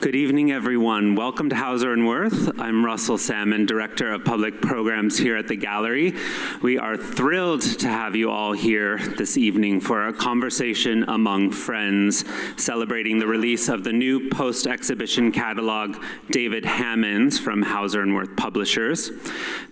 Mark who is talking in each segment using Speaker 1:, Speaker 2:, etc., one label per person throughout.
Speaker 1: Good evening, everyone. Welcome to Hauser Wirth. I'm Russell Salmon, Director of Public Programs here at the Gallery. We are thrilled to have you all here this evening for a conversation among friends, celebrating the release of the new post-exhibition catalog, David Hammons from Hauser Wirth Publishers.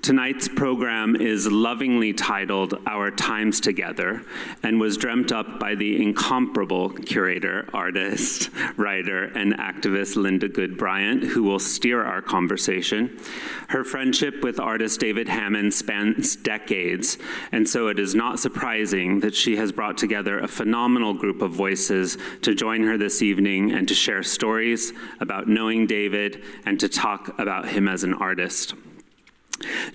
Speaker 1: Tonight's program is lovingly titled Our Times Together and was dreamt up by the incomparable curator, artist, writer, and activist Linda Goode Bryant, who will steer our conversation. Her friendship with artist David Hammons spans decades, and so it is not surprising that she has brought together a phenomenal group of voices to join her this evening and to share stories about knowing David and to talk about him as an artist.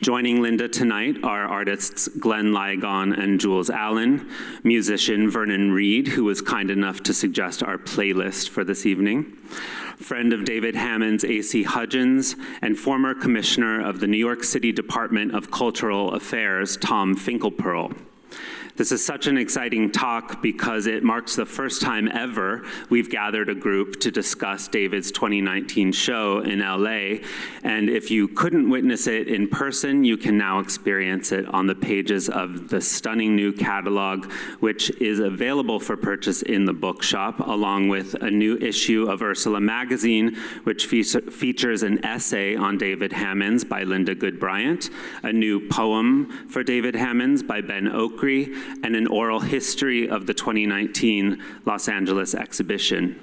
Speaker 1: Joining Linda tonight are artists Glenn Ligon and Jules Allen, musician Vernon Reid, who was kind enough to suggest our playlist for this evening, friend of David Hammons, AC Hudgins, and former commissioner of the New York City Department of Cultural Affairs, Tom Finkelpearl. This is such an exciting talk because it marks the first time ever we've gathered a group to discuss David's 2019 show in LA. And if you couldn't witness it in person, you can now experience it on the pages of the stunning new catalog, which is available for purchase in the bookshop, along with a new issue of Ursula magazine, which features an essay on David Hammons by Linda Goode Bryant, a new poem for David Hammons by Ben Okri, and an oral history of the 2019 Los Angeles exhibition.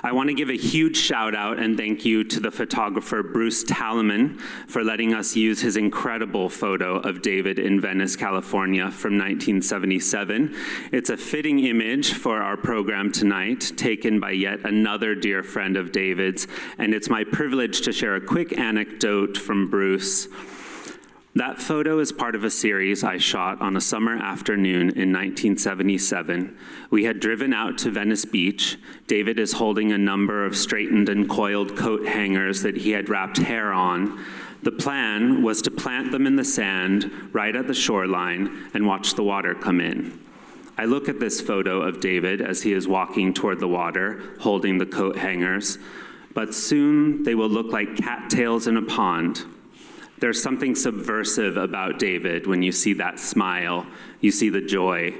Speaker 1: I want to give a huge shout out and thank you to the photographer Bruce Talman for letting us use his incredible photo of David in Venice, California from 1977. It's a fitting image for our program tonight, taken by yet another dear friend of David's, and it's my privilege to share a quick anecdote from Bruce. That photo is part of a series I shot on a summer afternoon in 1977. We had driven out to Venice Beach. David is holding a number of straightened and coiled coat hangers that he had wrapped hair on. The plan was to plant them in the sand right at the shoreline and watch the water come in. I look at this photo of David as he is walking toward the water, holding the coat hangers, but soon they will look like cattails in a pond. There's something subversive about David when you see that smile, you see the joy.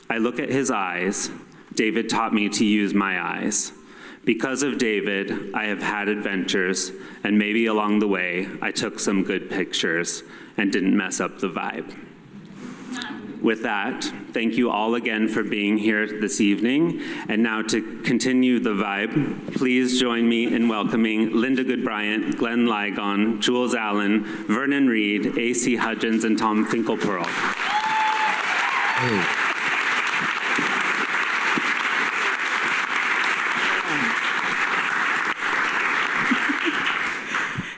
Speaker 1: I look at his eyes. David taught me to use my eyes. Because of David, I have had adventures, and maybe along the way, I took some good pictures and didn't mess up the vibe. With that, thank you all again for being here this evening. And now to continue the vibe, please join me in welcoming Linda Goode Bryant, Glenn Ligon, Jules Allen, Vernon Reid, AC Hudgins, and Tom Finkelpearl.
Speaker 2: Hey.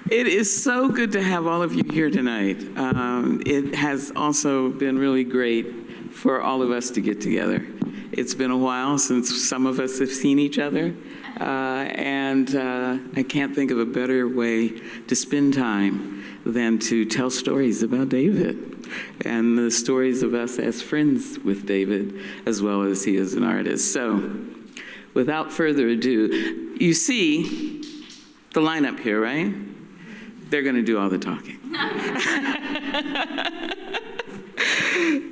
Speaker 2: It is so good to have all of you here tonight. It has also been really great for all of us to get together. It's been a while since some of us have seen each other, and I can't think of a better way to spend time than to tell stories about David and the stories of us as friends with David, as well as he as an artist. So, without further ado, you see the lineup here, right? They're going to do all the talking.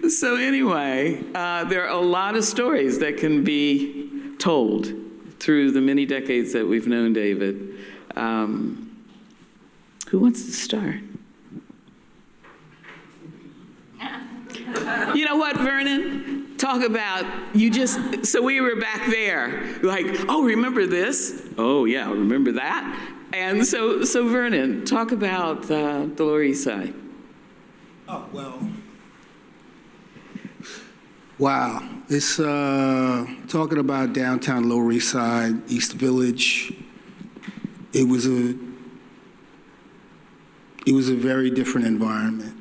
Speaker 2: So anyway, there are a lot of stories that can be told through the many decades that we've known David. Who wants to start? You know what, Vernon? Talk about, so we were back there, like, oh, remember this? Oh, yeah, remember that? And so Vernon, talk about the Lower East Side.
Speaker 3: Oh, well, wow. It's talking about downtown Lower East Side, East Village. It was a very different environment.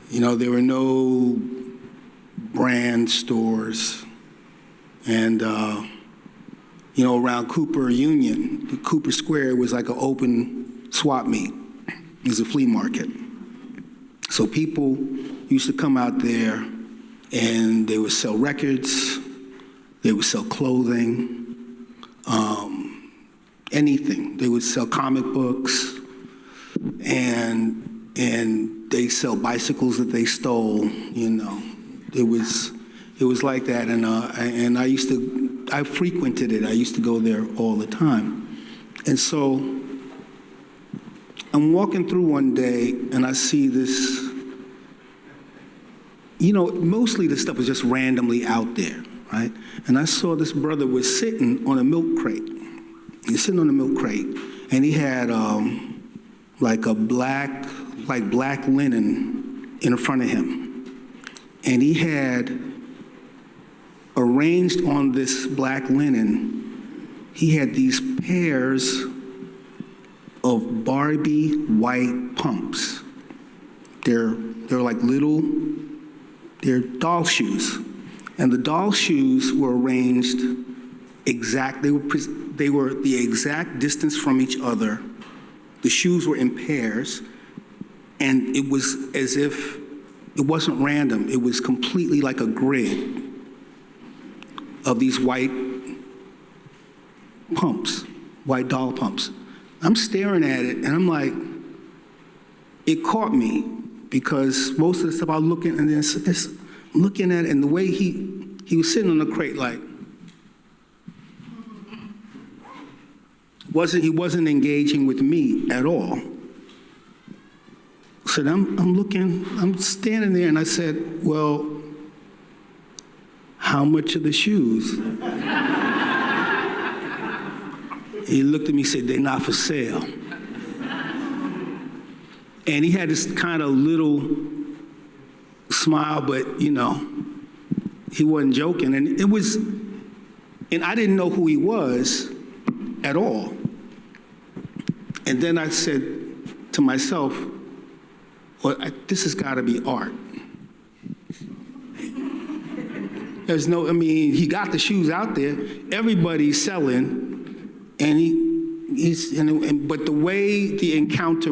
Speaker 3: You know, there were no brand stores. And, you know, around Cooper Union, Cooper Square was like an open swap meet. It was a flea market. So people used to come out there and they would sell records, they would sell clothing, anything. They would sell comic books, and they sell bicycles that they stole. You know, it was like that. And I frequented it. I used to go there all the time. And so I'm walking through one day, and I see this. You know, mostly the stuff was just randomly out there, right? And I saw this brother was sitting on a milk crate. He's sitting on a milk crate, and he had like black linen in front of him. And he had arranged on this black linen, he had these pairs of Barbie white pumps. They're like little, they're doll shoes. And the doll shoes were arranged they were the exact distance from each other. The shoes were in pairs, and it was as if it wasn't random. It was completely like a grid of these white pumps, white doll pumps. I'm staring at it, and I'm like, it caught me, because most of the stuff I was looking, and then I'm looking at it, and the way he was sitting on the crate, like, he wasn't engaging with me at all. So I'm standing there, and I said, well, how much are the shoes? He looked at me and said, they're not for sale. And he had this kind of little smile, but, you know, he wasn't joking. And I didn't know who he was at all. And then I said to myself, well, this has got to be art. He got the shoes out there. Everybody's selling. And but the way the encounter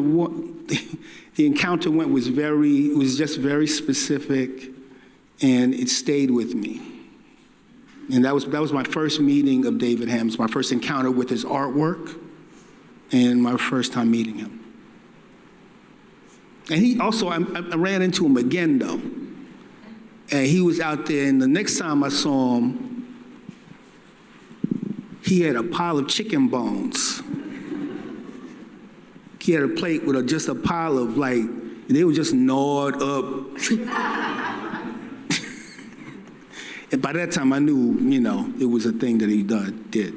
Speaker 3: went was just very specific, and it stayed with me. And that was my first meeting of David Hammons, my first encounter with his artwork, and my first time meeting him. And he also, I ran into him again though, and he was out there. And the next time I saw him, he had a pile of chicken bones. He had a plate with just a pile of, like, they were just gnawed up. And by that time I knew, you know, it was a thing that he did.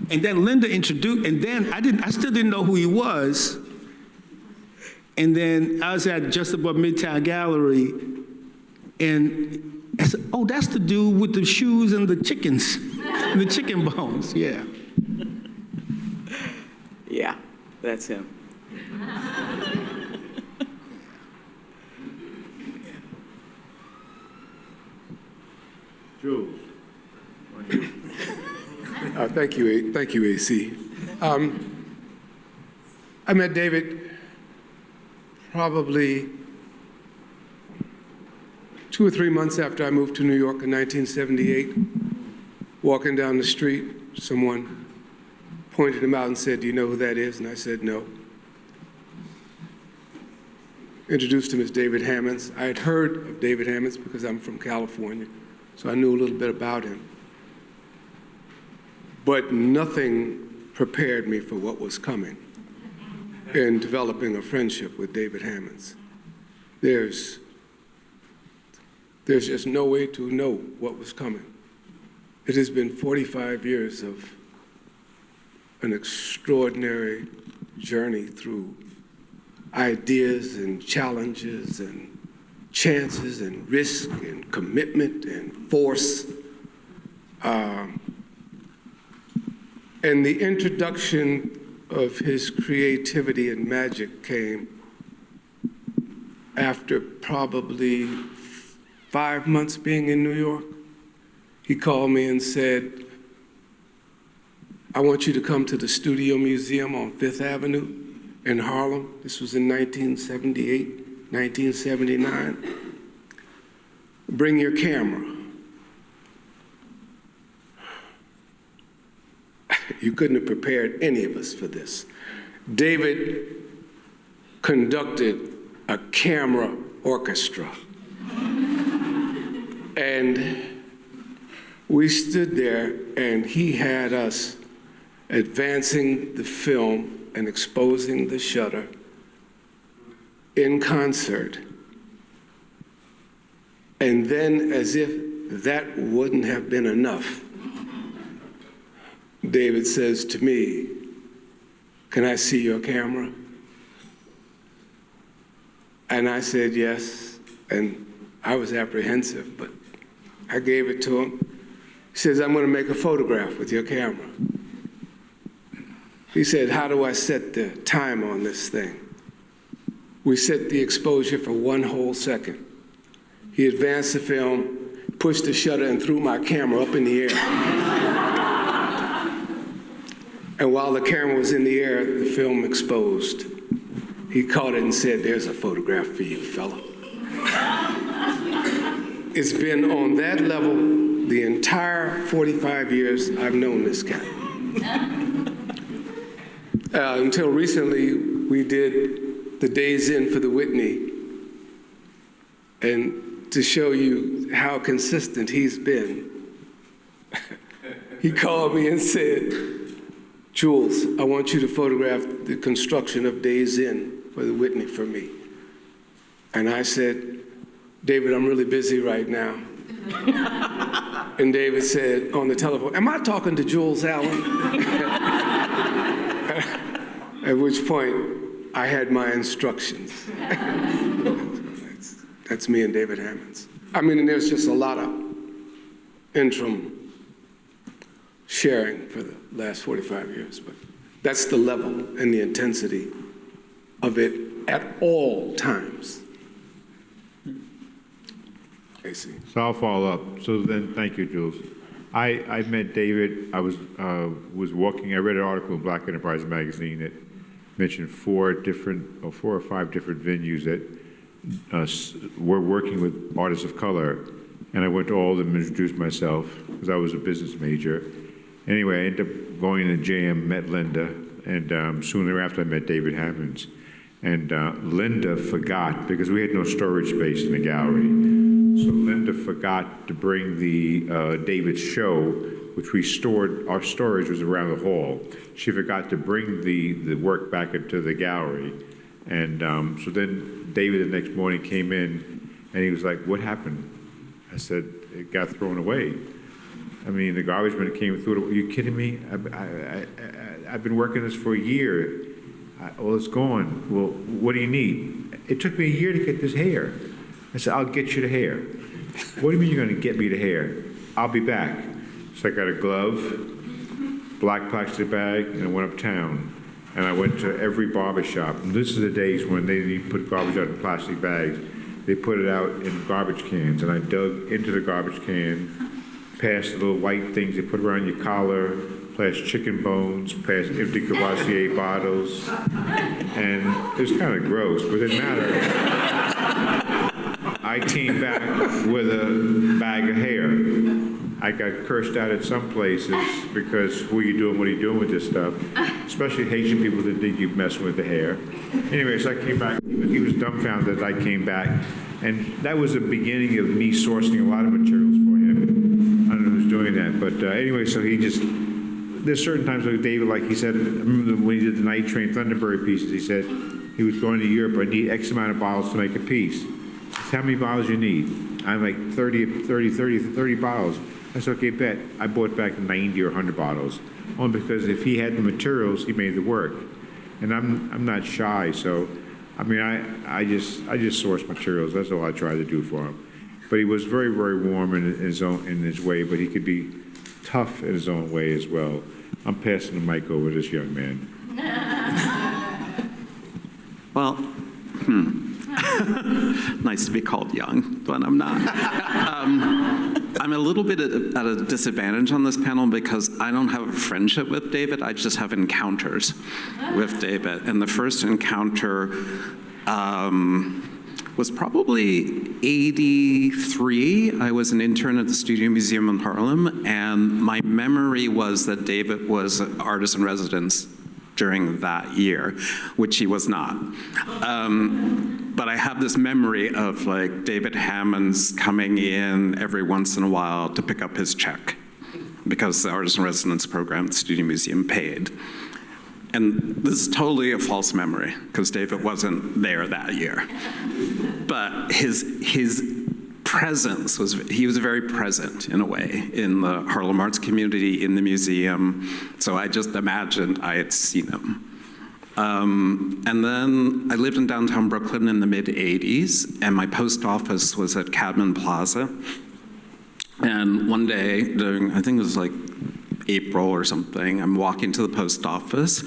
Speaker 3: And then Linda introduced, and then I still didn't know who he was. And then I was at just above Midtown Gallery, and I said, oh, that's the dude with the shoes and the chickens, and the chicken bones, yeah.
Speaker 2: Yeah, that's him.
Speaker 4: Jules. Thank you, AC. I met David probably 2 or 3 months after I moved to New York in 1978. Walking down the street, someone pointed him out and said, do you know who that is? And I said, no. Introduced him as David Hammons. I had heard of David Hammons because I'm from California, so I knew a little bit about him. But nothing prepared me for what was coming in developing a friendship with David Hammons. There's just no way to know what was coming. It has been 45 years of an extraordinary journey through ideas and challenges and chances and risk and commitment and force. And the introduction of his creativity and magic came after probably 5 months being in New York. He called me and said, I want you to come to the Studio Museum on 5th Avenue in Harlem. This was in 1978, 1979. Bring your camera. You couldn't have prepared any of us for this. David conducted a camera orchestra. And we stood there, and he had us advancing the film and exposing the shutter in concert. And then, as if that wouldn't have been enough, David says to me, "Can I see your camera?" And I said yes, and I was apprehensive, but I gave it to him. He says, "I'm going to make a photograph with your camera." He said, "How do I set the time on this thing?" We set the exposure for 1 whole second. He advanced the film, pushed the shutter, and threw my camera up in the air. And while the camera was in the air, the film exposed. He caught it and said, "There's a photograph for you, fella." It's been on that level the entire 45 years I've known this guy. Until recently, we did the Days In for the Whitney. And to show you how consistent he's been, he called me and said, "Jules, I want you to photograph the construction of Days In for the Whitney for me." And I said, "David, I'm really busy right now." And David said on the telephone, "Am I talking to Jules Allen?" At which point, I had my instructions. That's me and David Hammons. I mean, and there's just a lot of interim sharing for the last 45 years, but that's the level and the intensity of it at all times. AC.
Speaker 5: So I'll follow up. So then, thank you, Jules. I met David. I was walking. I read an article in Black Enterprise magazine that mentioned 4 or 5 different venues that were working with artists of color, and I went to all of them and introduced myself because I was a business major. Anyway, I ended up going to JM, met Linda, and soon thereafter I met David Hammons. And Linda forgot, because we had no storage space in the gallery, so Linda forgot to bring the David's show, which we stored. Our storage was around the hall. She forgot to bring the work back into the gallery. And so then David the next morning came in, and he was like, "What happened?" I said, "It got thrown away. I mean, the garbage man came through it. Are you kidding me? I've been working this for a year. Well, it's gone. Well, what do you need?" It took me a year to get this hair. I said, "I'll get you the hair." "What do you mean you're going to get me the hair?" "I'll be back." So I got a glove, black plastic bag, and I went uptown. And I went to every barber shop. And this is the days when they didn't put garbage out in plastic bags. They put it out in garbage cans. And I dug into the garbage can, past the little white things they put around your collar, past chicken bones, past empty Cavassier bottles. And it was kind of gross, but it didn't matter. I came back with a bag of hair. I got cursed out at some places because what are you doing with this stuff? Especially Haitian people that think you mess with the hair. Anyway, so I came back. He was dumbfounded that I came back. And that was the beginning of me sourcing a lot of materials for him. I don't know who's doing that. But anyway, so he just, there's certain times like David, like he said, I remember when he did the Night Train Thunderbird pieces, he said he was going to Europe, I need X amount of bottles to make a piece. I said, "How many bottles you need?" "I'm like 30 bottles. I said, "Okay, bet." I bought back 90 or 100 bottles, only because if he had the materials, he made the work. And I'm not shy, so I mean, I just source materials. That's all I try to do for him. But he was very, very warm in his way, but he could be tough in his own way as well. I'm passing the mic over to this young man.
Speaker 6: Well, nice to be called young, but I'm not. I'm a little bit at a disadvantage on this panel because I don't have a friendship with David. I just have encounters with David. And the first encounter was probably 83. I was an intern at the Studio Museum in Harlem, and my memory was that David was an artist in residence during that year, which he was not. But I have this memory of like David Hammons coming in every once in a while to pick up his check because the artist in residence program at the Studio Museum paid. And this is totally a false memory because David wasn't there that year. But his presence he was very present in a way in the Harlem arts community, in the museum. So I just imagined I had seen him. And then I lived in downtown Brooklyn in the mid-'80s, and my post office was at Cadman Plaza. And one day during, I think it was like April or something, I'm walking to the post office,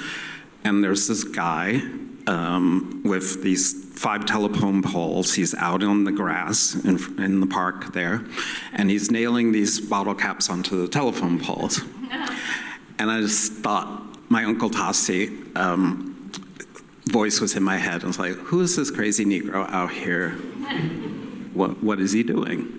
Speaker 6: and there's this guy with these 5 telephone poles. He's out on the grass in the park there, and he's nailing these bottle caps onto the telephone poles. And I just thought, my Uncle Tassi voice was in my head. I was like, who is this crazy Negro out here? What is he doing?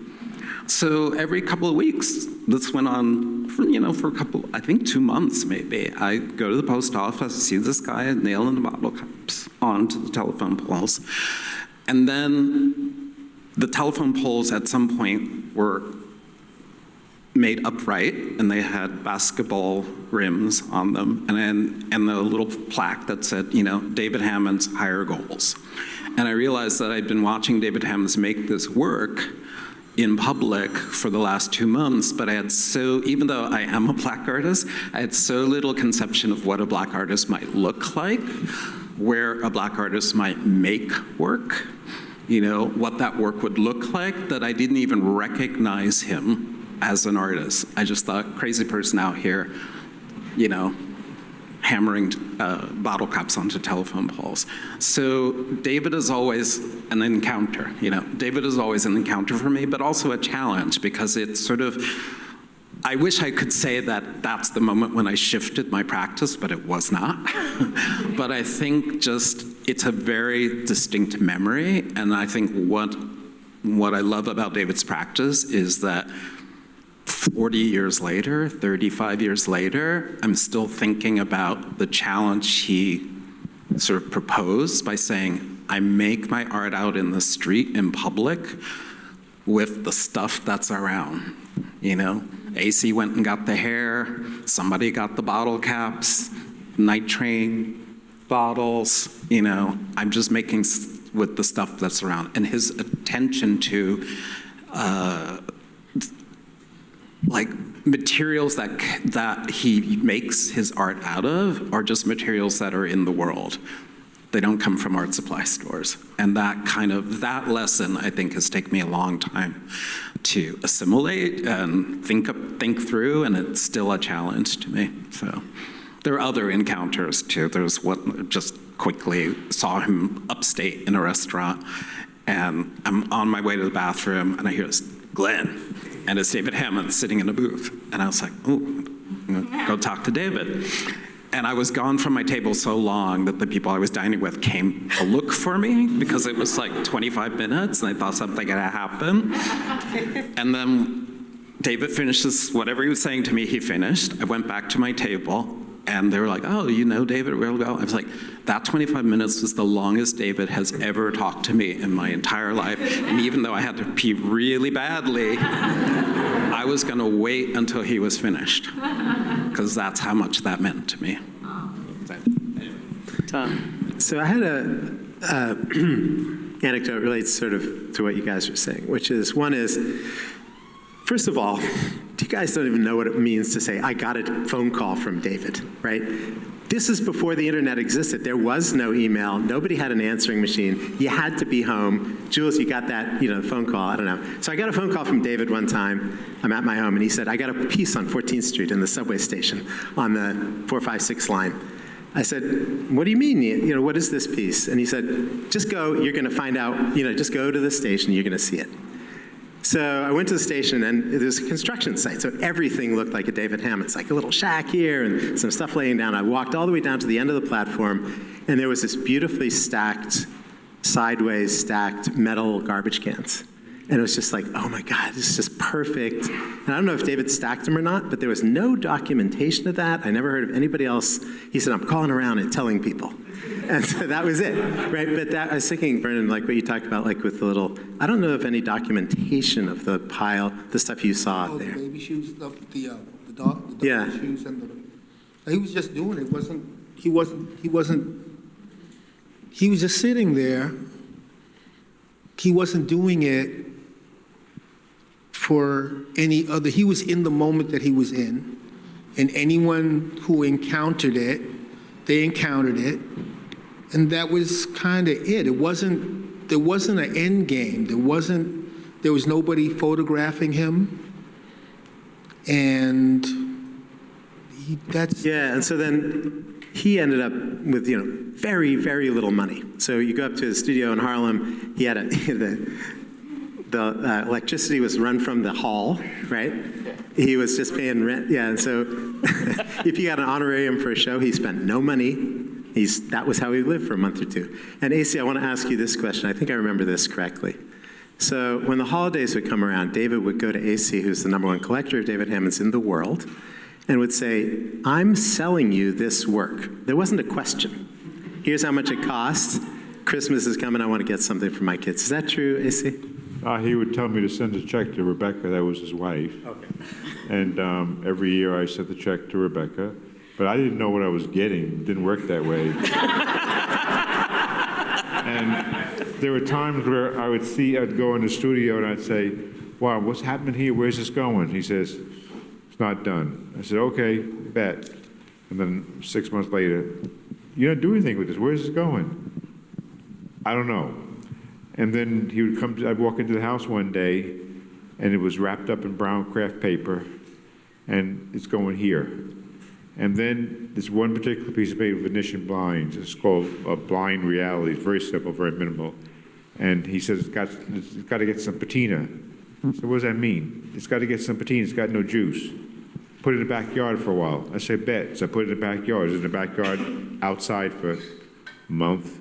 Speaker 6: So every couple of weeks, this went on for a couple, I think 2 months maybe. I go to the post office, see this guy nailing the bottle caps onto the telephone poles. And then the telephone poles at some point were made upright, and they had basketball rims on them, and the little plaque that said, David Hammons, higher goals. And I realized that I'd been watching David Hammons make this work in public for the last 2 months, but I had even though I am a black artist, I had so little conception of what a black artist might look like, where a black artist might make work, what that work would look like, that I didn't even recognize him as an artist. I just thought, crazy person out here, hammering bottle caps onto telephone poles. So David is always an encounter, David is always an encounter for me, but also a challenge, because it's sort of, I wish I could say that that's the moment when I shifted my practice, but it was not. But I think just, it's a very distinct memory, and I think what I love about David's practice is that 40 years later, 35 years later, I'm still thinking about the challenge he sort of proposed by saying, I make my art out in the street, in public, with the stuff that's around, AC went and got the hair, somebody got the bottle caps, night train bottles, I'm just making with the stuff that's around. And his attention to materials that he makes his art out of are just materials that are in the world. They don't come from art supply stores. And that lesson, I think, has taken me a long time to assimilate and think through, and it's still a challenge to me. So there are other encounters too. There's what just quickly saw him upstate in a restaurant, and I'm on my way to the bathroom, and I hear this, Glenn. And it's David Hammons sitting in a booth. And I was like, ooh, I'm gonna go talk to David. And I was gone from my table so long that the people I was dining with came to look for me, because it was like 25 minutes, and I thought something had happened. And then David finishes whatever he was saying to me, he finished. I went back to my table, and they were like, oh, David real well? I was like, that 25 minutes was the longest David has ever talked to me in my entire life. And even though I had to pee really badly, I was gonna wait until he was finished, because that's how much that meant to me.
Speaker 2: Tom.
Speaker 7: So I had a anecdote relates sort of to what you guys were saying, which is, one is, first of all, you guys don't even know what it means to say, I got a phone call from David, right? This is before the internet existed. There was no email. Nobody had an answering machine. You had to be home. Jules, you got that, phone call, I don't know. So I got a phone call from David one time. I'm at my home, and he said, I got a piece on 14th Street in the subway station on the 456 line. I said, what do you mean? What is this piece? And he said, just go, you're gonna find out, just go to the station, you're gonna see it. So I went to the station, and it was a construction site, so everything looked like a David Hammons, like a little shack here and some stuff laying down. I walked all the way down to the end of the platform, and there was this beautifully stacked sideways stacked metal garbage cans. And it was just like, oh my God, this is just perfect. And I don't know if David stacked them or not, but there was no documentation of that. I never heard of anybody else. He said, I'm calling around and telling people. And so that was it, right? But that, I was thinking, Vernon, like what you talked about, like with the little, I don't know of any documentation of the pile, the stuff you saw
Speaker 3: Oh,
Speaker 7: there.
Speaker 3: the baby shoes, the dog
Speaker 7: Yeah.
Speaker 3: shoes, and he was just doing it. He was just sitting there. He wasn't doing it for any other. He was in the moment that he was in, and anyone who encountered it, they encountered it, and that was kind of it. There wasn't an end game. There was nobody photographing him, and that's.
Speaker 7: Yeah, and so then he ended up with, very, very little money. So you go up to his studio in Harlem, he had the electricity was run from the hall, right? He was just paying rent, yeah, and so if he got an honorarium for a show, he spent no money. That was how he lived for a month or two. And AC, I want to ask you this question. I think I remember this correctly. So when the holidays would come around, David would go to AC, who's the #1 collector of David Hammons in the world, and would say, I'm selling you this work. There wasn't a question. Here's how much it costs. Christmas is coming. I want to get something for my kids. Is that true, AC?
Speaker 5: He would tell me to send a check to Rebecca, that was his wife.
Speaker 7: Okay.
Speaker 5: And every year I sent the check to Rebecca, but I didn't know what I was getting. It didn't work that way. And there were times where I'd go in the studio and I'd say, wow, what's happening here? Where's this going? He says, it's not done. I said, okay, bet. And then 6 months later, you don't do anything with this. Where's this going? I don't know. And then he would come, I'd walk into the house one day, and it was wrapped up in brown craft paper, and it's going here. And then this one particular piece is made of Venetian blinds. It's called Blind Reality. It's very simple, very minimal. And he says, it's got to get some patina. So what does that mean? It's got to get some patina. It's got no juice. Put it in the backyard for a while. I say, bet. So I put it in the backyard. It was in the backyard outside for a month.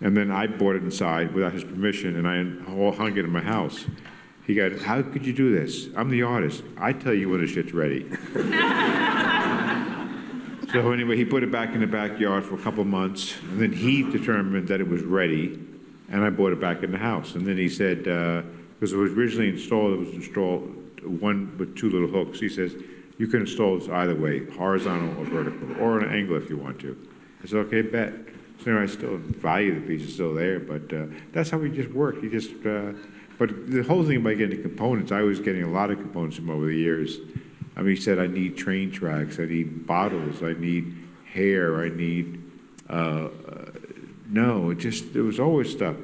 Speaker 5: And then I bought it inside without his permission, and I hung it in my house. He got, how could you do this? I'm the artist. I tell you when the shit's ready. So anyway, he put it back in the backyard for a couple months, and then he determined that it was ready, and I bought it back in the house. And then he said, because it was originally installed, it was installed one with 2 little hooks. He says, you can install this either way, horizontal or vertical, or an angle if you want to. I said, okay, bet. So anyway, I still value the piece, is still there, but that's how we just work. He just, but the whole thing about getting components, I was getting a lot of components from over the years. I mean, he said, I need train tracks, I need bottles, I need hair, I need, no, it was always stuff.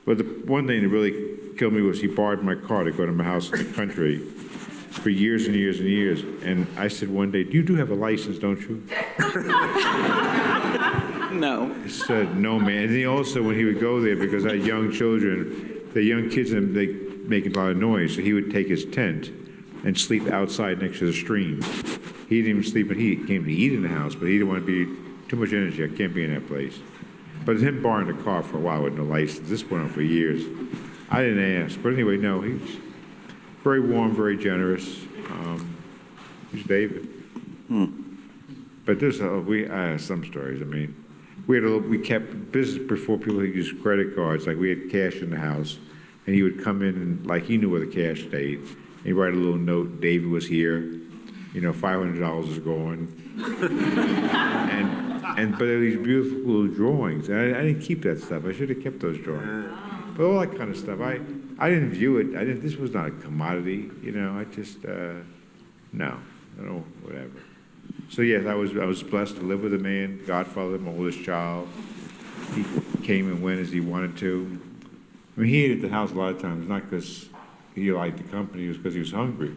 Speaker 5: But the one thing that really killed me was he borrowed my car to go to my house in the country for years and years and years. And I said one day, you do have a license, don't you?
Speaker 2: No.
Speaker 5: He said, no, man. And he also, when he would go there, because I had young children, the young kids, they make a lot of noise, so he would take his tent and sleep outside next to the stream. He didn't even sleep, he came to eat in the house, but he didn't want to be too much energy. I can't be in that place. But him borrowing the car for a while with no license, this went on for years. I didn't ask. But anyway, no, he was very warm, very generous. He's David. But there's some stories. I mean, we kept business before people used credit cards. Like we had cash in the house, and he would come in and like he knew where the cash stayed. And he'd write a little note. David was here. $500 is going. But there were these beautiful little drawings. And I didn't keep that stuff. I should have kept those drawings. But all that kind of stuff, I didn't view it. This was not a commodity. I just whatever. So yes, I was blessed to live with a man, godfather, my oldest child. He came and went as he wanted to. I mean, he ate at the house a lot of times, not because he liked the company, it was because he was hungry.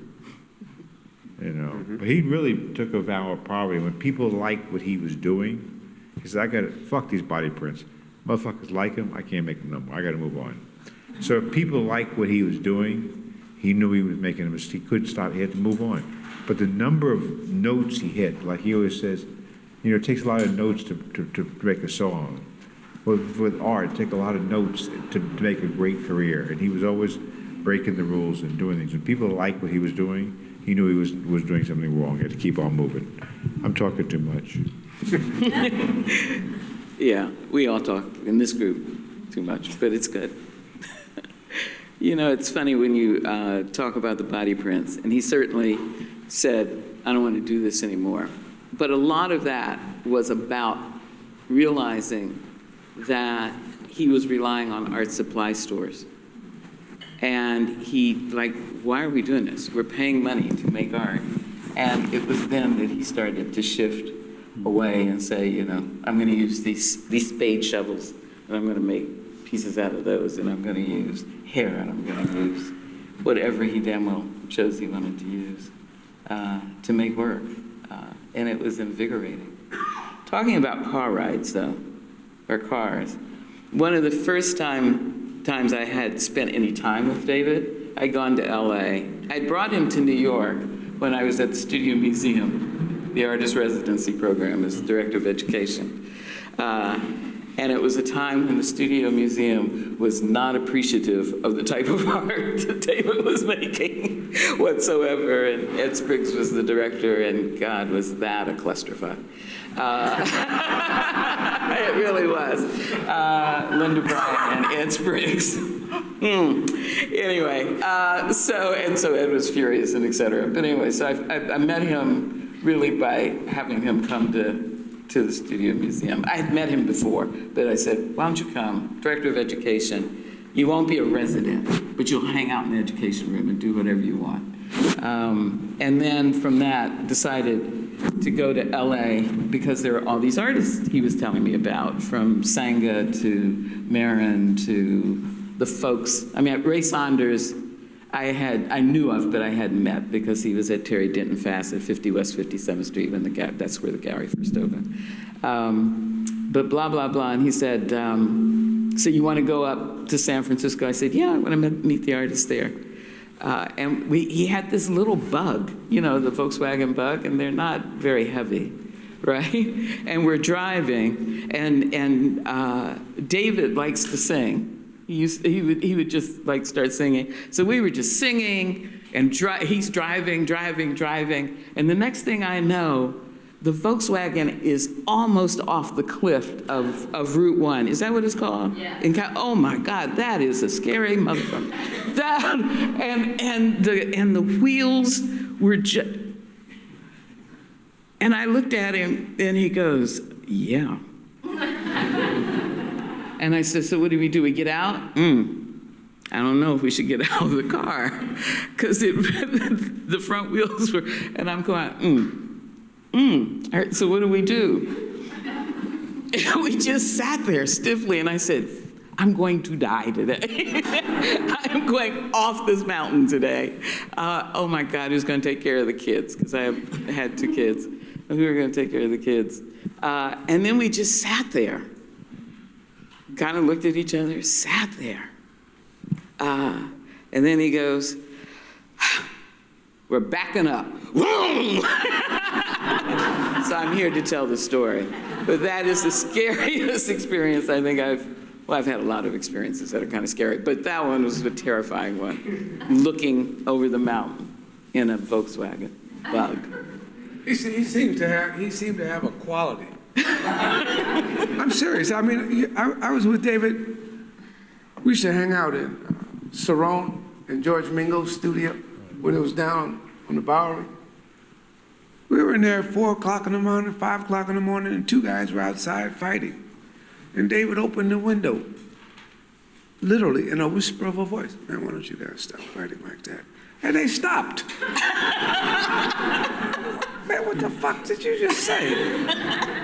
Speaker 5: But he really took a vow of poverty. When people liked what he was doing, he said, I got to fuck these body prints. Motherfuckers like him, I can't make them no more. I got to move on. So if people liked what he was doing, he knew he was making a mistake. He couldn't stop. He had to move on. But the number of notes he hit, like he always says, it takes a lot of notes to make a song. with art, take a lot of notes to make a great career. And he was always breaking the rules and doing things. When people liked what he was doing, he knew he was doing something wrong. He had to keep on moving. I'm talking too much.
Speaker 2: Yeah, we all talk in this group too much, but it's good. You know, it's funny when you talk about the body prints, and he certainly said, I don't want to do this anymore. But a lot of that was about realizing that he was relying on art supply stores. And he, like, why are we doing this? We're paying money to make art. And it was then that he started to shift away and say, you know, I'm going to use these spade shovels, and I'm going to make pieces out of those, and I'm going to use hair, and I'm going to use whatever he damn well chose he wanted to use to make work. And it was invigorating. Talking about car rides, though, or cars, one of the first times I had spent any time with David, I'd gone to LA. I brought him to New York when I was at the Studio Museum, the artist residency program as director of education. And it was a time when the Studio Museum was not appreciative of the type of art that David was making whatsoever. And Ed Spriggs was the director, and God, was that a clusterfuck. It really was. Linda Bryant and Ed Spriggs. Anyway, so Ed was furious and et cetera. But anyway, so I met him really by having him come to the Studio Museum. I had met him before, but I said, why don't you come, director of education. You won't be a resident, but you'll hang out in the education room and do whatever you want. And then from that, decided to go to LA because there were all these artists he was telling me about, from Sanga to Marin to the folks. I mean, Ray Saunders, I knew of, but I hadn't met because he was at Terry Denton Fast at 50 West 57th Street when that's where the gallery first opened. But blah, blah, blah. And he said, so you want to go up to San Francisco? I said, yeah, I want to meet the artists there. And he had this little bug, you know, the Volkswagen Bug, and they're not very heavy, right? And we're driving, and David likes to sing. He would just like start singing. So we were just singing, and he's driving, and the next thing I know, the Volkswagen is almost off the cliff of Route 1. Is that what it's called? Yeah. Oh my God, that is a scary motherfucker. And the wheels were just. And I looked at him, and he goes, "Yeah." And I said, "So what do? We get out?" I don't know if we should get out of the car, because the front wheels were. And I'm going, All right, so what do? And we just sat there stiffly, and I said, I'm going to die today. I'm going off this mountain today. Oh my God, who's going to take care of the kids? Because I had 2 kids. Who are going to take care of the kids? And then we just sat there, kind of looked at each other, sat there. And then he goes, we're backing up. So I'm here to tell the story. But that is the scariest experience I think I've had a lot of experiences that are kind of scary, but that one was a terrifying one, looking over the mountain in a Volkswagen Bug.
Speaker 4: He seemed to have a quality. I'm serious. I mean, I was with David. We used to hang out in Cerrone and George Mingo's studio when it was down on the Bowery. We were in there at 4 o'clock in the morning, 5 o'clock in the morning, and 2 guys were outside fighting. And David opened the window, literally in a whisper of a voice. Man, why don't you guys stop fighting like that? And they stopped. Man, what the fuck did you just say?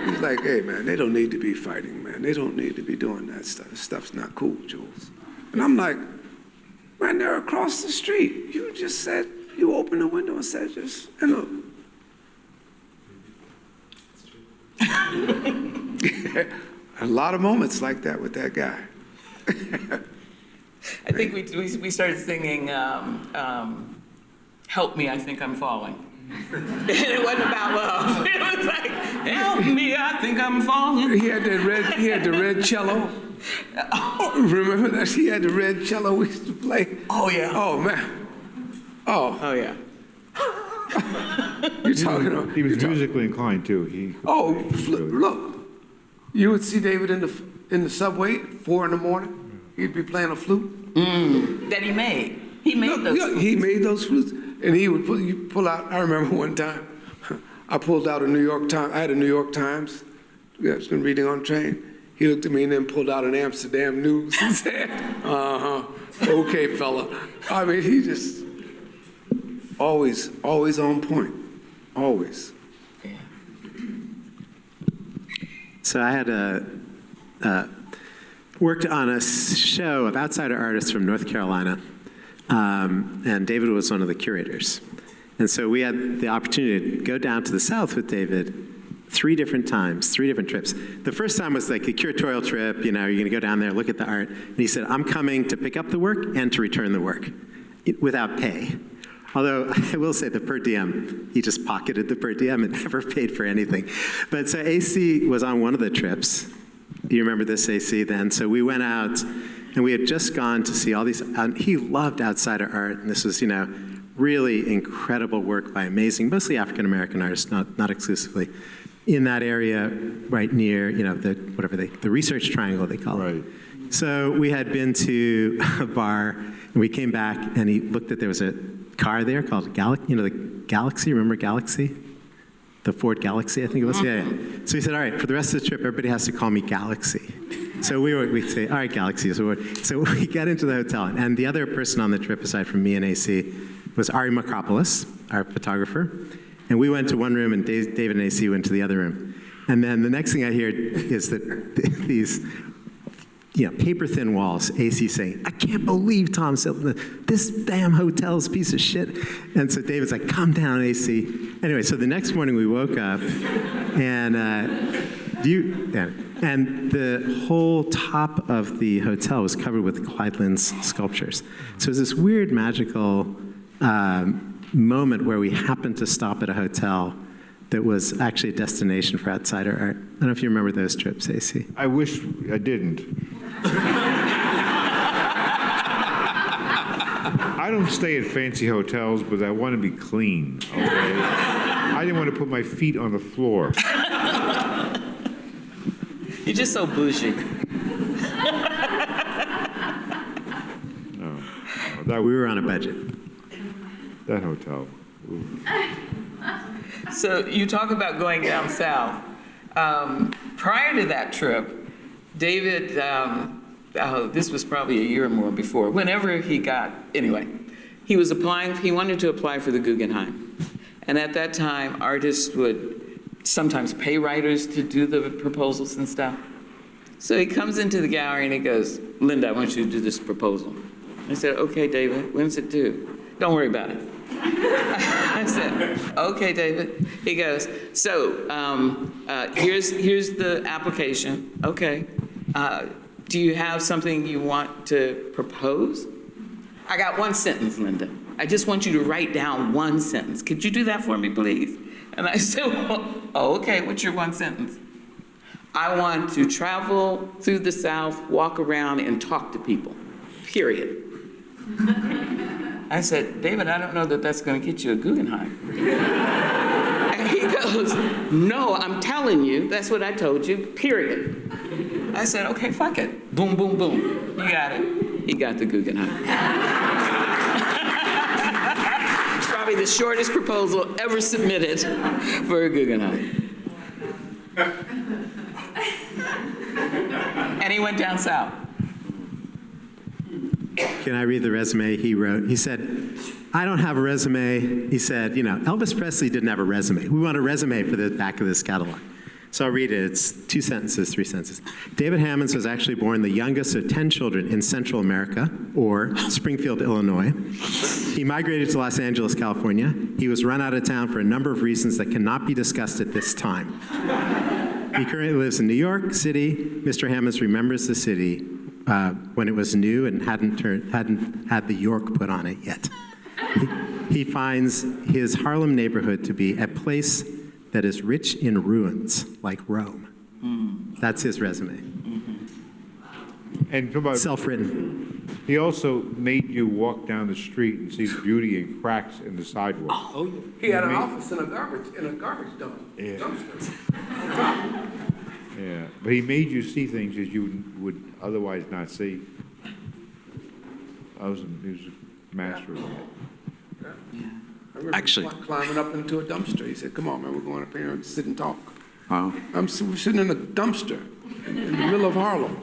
Speaker 4: He's like, hey, man, they don't need to be fighting, man. They don't need to be doing that stuff. This stuff's not cool, Jules. And I'm like, man, they're across the street. You just said, you opened the window and said, just, you know. A lot of moments like that with that guy.
Speaker 2: I think we started singing "Help Me, I Think I'm Falling." And it wasn't about love. It was like, help me, I think I'm falling.
Speaker 4: He had the red cello. Remember that? He had the red cello we used to play.
Speaker 2: Oh, yeah.
Speaker 4: Oh, man. Oh,
Speaker 2: Oh, yeah.
Speaker 4: you're talking about.
Speaker 5: He was musically inclined, too.
Speaker 4: Look, you would see David in the subway at 4 in the morning. He'd be playing a flute.
Speaker 2: That he made. He made those.
Speaker 4: Yeah, he made those flutes, and he would pull out. I remember one time, I pulled out a New York Times. I had a New York Times. I was been reading on the train. He looked at me and then pulled out an Amsterdam News and said, okay, fella. I mean, he just always on point, always.
Speaker 7: So I had worked on a show of outsider artists from North Carolina, and David was one of the curators. And so we had the opportunity to go down to the South with David 3 different times, 3 different trips. The first time was like a curatorial trip, you know, you're gonna go down there, look at the art. And he said, I'm coming to pick up the work and to return the work without pay. Although I will say the per diem, he just pocketed the per diem and never paid for anything. But so AC was on one of the trips. You remember this, AC, then? So we went out and we had just gone to see all these, he loved outsider art. And this was, you know, really incredible work by amazing, mostly African-American artists, not exclusively, in that area right near, you know, the Research Triangle, they call it.
Speaker 5: Right.
Speaker 7: So we had been to a bar, and we came back, and he looked at, there was a car there called the Galaxy, remember Galaxy? The Ford Galaxy, I think it was, yeah. So he said, all right, for the rest of the trip, everybody has to call me Galaxy. So we'd say, all right, Galaxy. So we got into the hotel, and the other person on the trip, aside from me and AC, was Ari Makropoulos, our photographer. And we went to one room, and David and AC went to the other room. And then the next thing I hear is that these, you know, paper-thin walls, AC saying, I can't believe Tom said this damn hotel's a piece of shit. And so David's like, calm down, AC. Anyway, so the next morning we woke up, and and the whole top of the hotel was covered with Kleidlin's sculptures. So it was this weird, magical moment where we happened to stop at a hotel that was actually a destination for outsider art. I don't know if you remember those trips, AC.
Speaker 5: I wish I didn't. I don't stay at fancy hotels, but I want to be clean, okay? I didn't want to put my feet on the floor.
Speaker 2: You're just so bougie.
Speaker 7: We were on a budget.
Speaker 5: That hotel. Ooh.
Speaker 2: So you talk about going down south. Prior to that trip, David, this was probably a year or more before, whenever he got, anyway, he wanted to apply for the Guggenheim. And at that time, artists would sometimes pay writers to do the proposals and stuff. So he comes into the gallery and he goes, Linda, I want you to do this proposal. I said, okay, David, when's it due? Don't worry about it. I said, okay, David. He goes, so here's the application. Okay. Do you have something you want to propose? I got 1 sentence, Linda. I just want you to write down 1 sentence. Could you do that for me, please? And I said, well, okay, what's your 1 sentence? I want to travel through the South, walk around, and talk to people, period. I said, David, I don't know that that's going to get you a Guggenheim. And he goes, no, I'm telling you, that's what I told you, period. I said, okay, fuck it. Boom, boom, boom. You got it. He got the Guggenheim. It's probably the shortest proposal ever submitted for a Guggenheim. And he went down south.
Speaker 7: Can I read the resume he wrote? He said, I don't have a resume. He said, you know, Elvis Presley didn't have a resume. We want a resume for the back of this catalog. So I'll read it. It's 2 sentences, 3 sentences. David Hammons was actually born the youngest of 10 children in Central America, or Springfield, Illinois. He migrated to Los Angeles, California. He was run out of town for a number of reasons that cannot be discussed at this time. He currently lives in New York City. Mr. Hammons remembers the city when it was new and hadn't had the York put on it yet. he finds his Harlem neighborhood to be a place that is rich in ruins, like Rome. That's his resume.
Speaker 5: And about,
Speaker 7: Self-written.
Speaker 5: he also made you walk down the street and see the beauty in cracks in the sidewalk.
Speaker 4: Oh, he had an office in a garbage dump.
Speaker 5: Yeah.
Speaker 4: Dumpster.
Speaker 5: Yeah, but he made you see things that you would otherwise not see. He was a master of that.
Speaker 4: I remember
Speaker 6: Actually-
Speaker 4: climbing up into a dumpster. He said, "Come on, man, we're going up here and sit and talk."
Speaker 6: Wow.
Speaker 4: We're sitting in a dumpster in the middle of Harlem.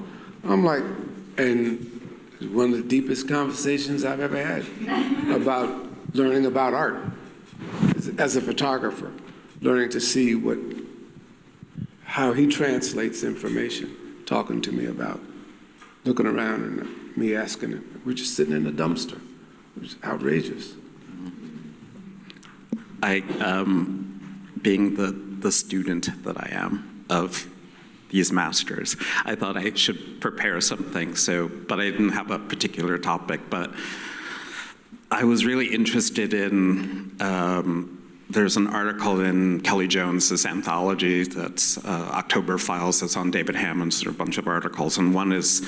Speaker 4: I'm like, and it was one of the deepest conversations I've ever had about learning about art as a photographer, learning to see how he translates information, talking to me about looking around and me asking him. We're just sitting in a dumpster. It was outrageous.
Speaker 6: I, being the student that I am of these masters, I thought I should prepare something, but I didn't have a particular topic, but I was really interested in, there's an article in Kelly Jones's anthology that's October Files that's on David Hammons. There are a bunch of articles, and one is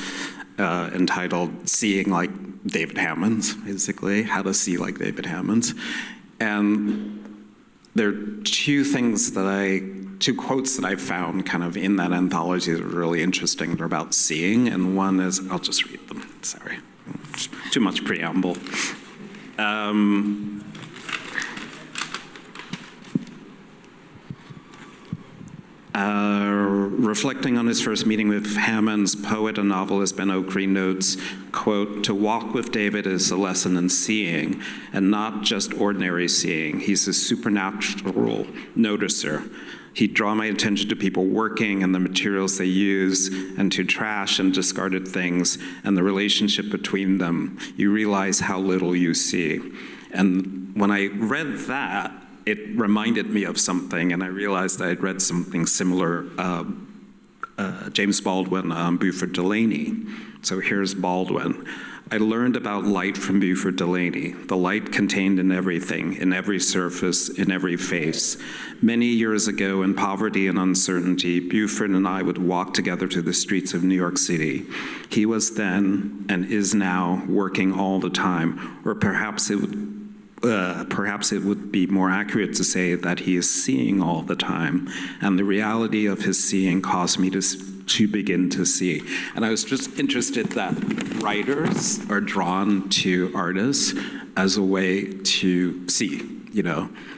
Speaker 6: entitled Seeing Like David Hammons, basically, how to see like David Hammons. And there are two quotes that I found kind of in that anthology that are really interesting. They're about seeing, and one is, I'll just read them, sorry, too much preamble. Reflecting on his first meeting with Hammons, poet and novelist Ben Okri notes, quote, "To walk with David is a lesson in seeing, and not just ordinary seeing. He's a supernatural noticer. He'd draw my attention to people working and the materials they use, and to trash and discarded things, and the relationship between them. You realize how little you see." And when I read that, it reminded me of something, and I realized I had read something similar, James Baldwin, Buford Delaney. So here's Baldwin. "I learned about light from Buford Delaney, the light contained in everything, in every surface, in every face. Many years ago, in poverty and uncertainty, Buford and I would walk together through the streets of New York City. He was then, and is now, working all the time, or perhaps it would be more accurate to say that he is seeing all the time, and the reality of his seeing caused me to begin to see." And I was just interested that writers are drawn to artists as a way to see,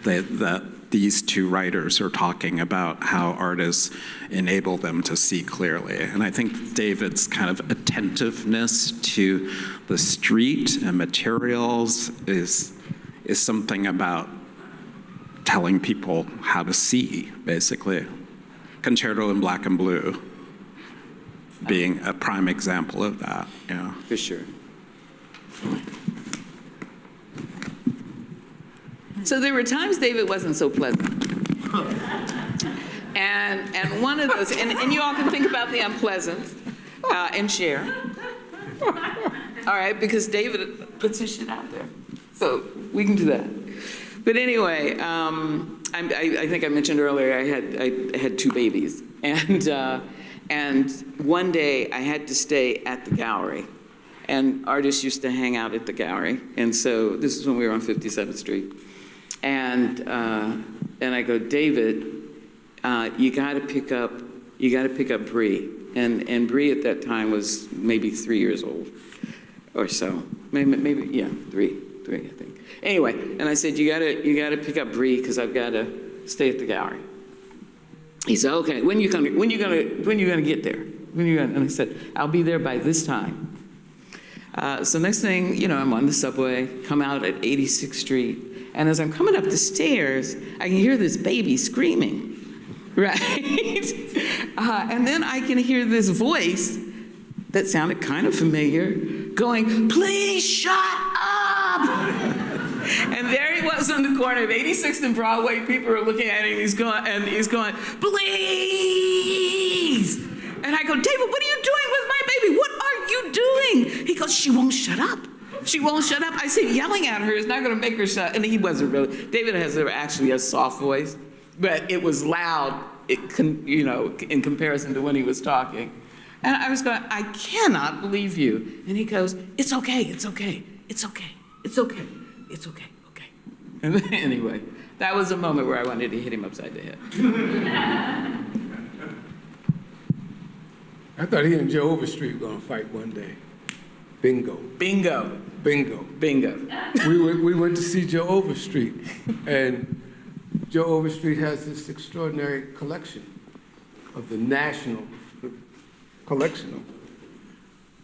Speaker 6: that these two writers are talking about how artists enable them to see clearly. And I think David's kind of attentiveness to the street and materials is something about telling people how to see, basically. Concerto in Black and Blue being a prime example of that, yeah.
Speaker 2: For sure. So there were times David wasn't so pleasant. And one of those, and you all can think about the unpleasant and share. All right, because David puts his shit out there. So we can do that. But anyway, I think I mentioned earlier I had two babies, and one day I had to stay at the gallery, and artists used to hang out at the gallery, and so this is when we were on 57th Street, and I go, "David, you got to pick up Bree," and Bree at that time was maybe 3 years old, or so, maybe yeah, three, I think. Anyway, and I said, you gotta pick up Bree because I've got to stay at the gallery. He said, "Okay, when you gonna get there? And I said, "I'll be there by this time." So next thing, I'm on the subway, come out at 86th Street, and as I'm coming up the stairs, I can hear this baby screaming, right? And then I can hear this voice that sounded kind of familiar, going, "Please shut up!" And there he was on the corner of 86th and Broadway. People are looking at him, and he's going, "Please!" And I go, "David, what are you doing with my baby? What are you doing?" He goes, "She won't shut up. she won't shut up. I said, yelling at her is not going to make her shut. And he wasn't really. David has actually a soft voice, but it was loud, in comparison to when he was talking. And I was going, I cannot believe you. And he goes, it's okay, it's okay, it's okay, it's okay, it's okay, okay. And then, anyway, that was a moment where I wanted to hit him upside the head.
Speaker 4: I thought he and Joe Overstreet were going to fight one day. Bingo.
Speaker 2: Bingo.
Speaker 4: Bingo.
Speaker 2: Bingo.
Speaker 4: We went to see Joe Overstreet, and Joe Overstreet has this extraordinary collection of the national collection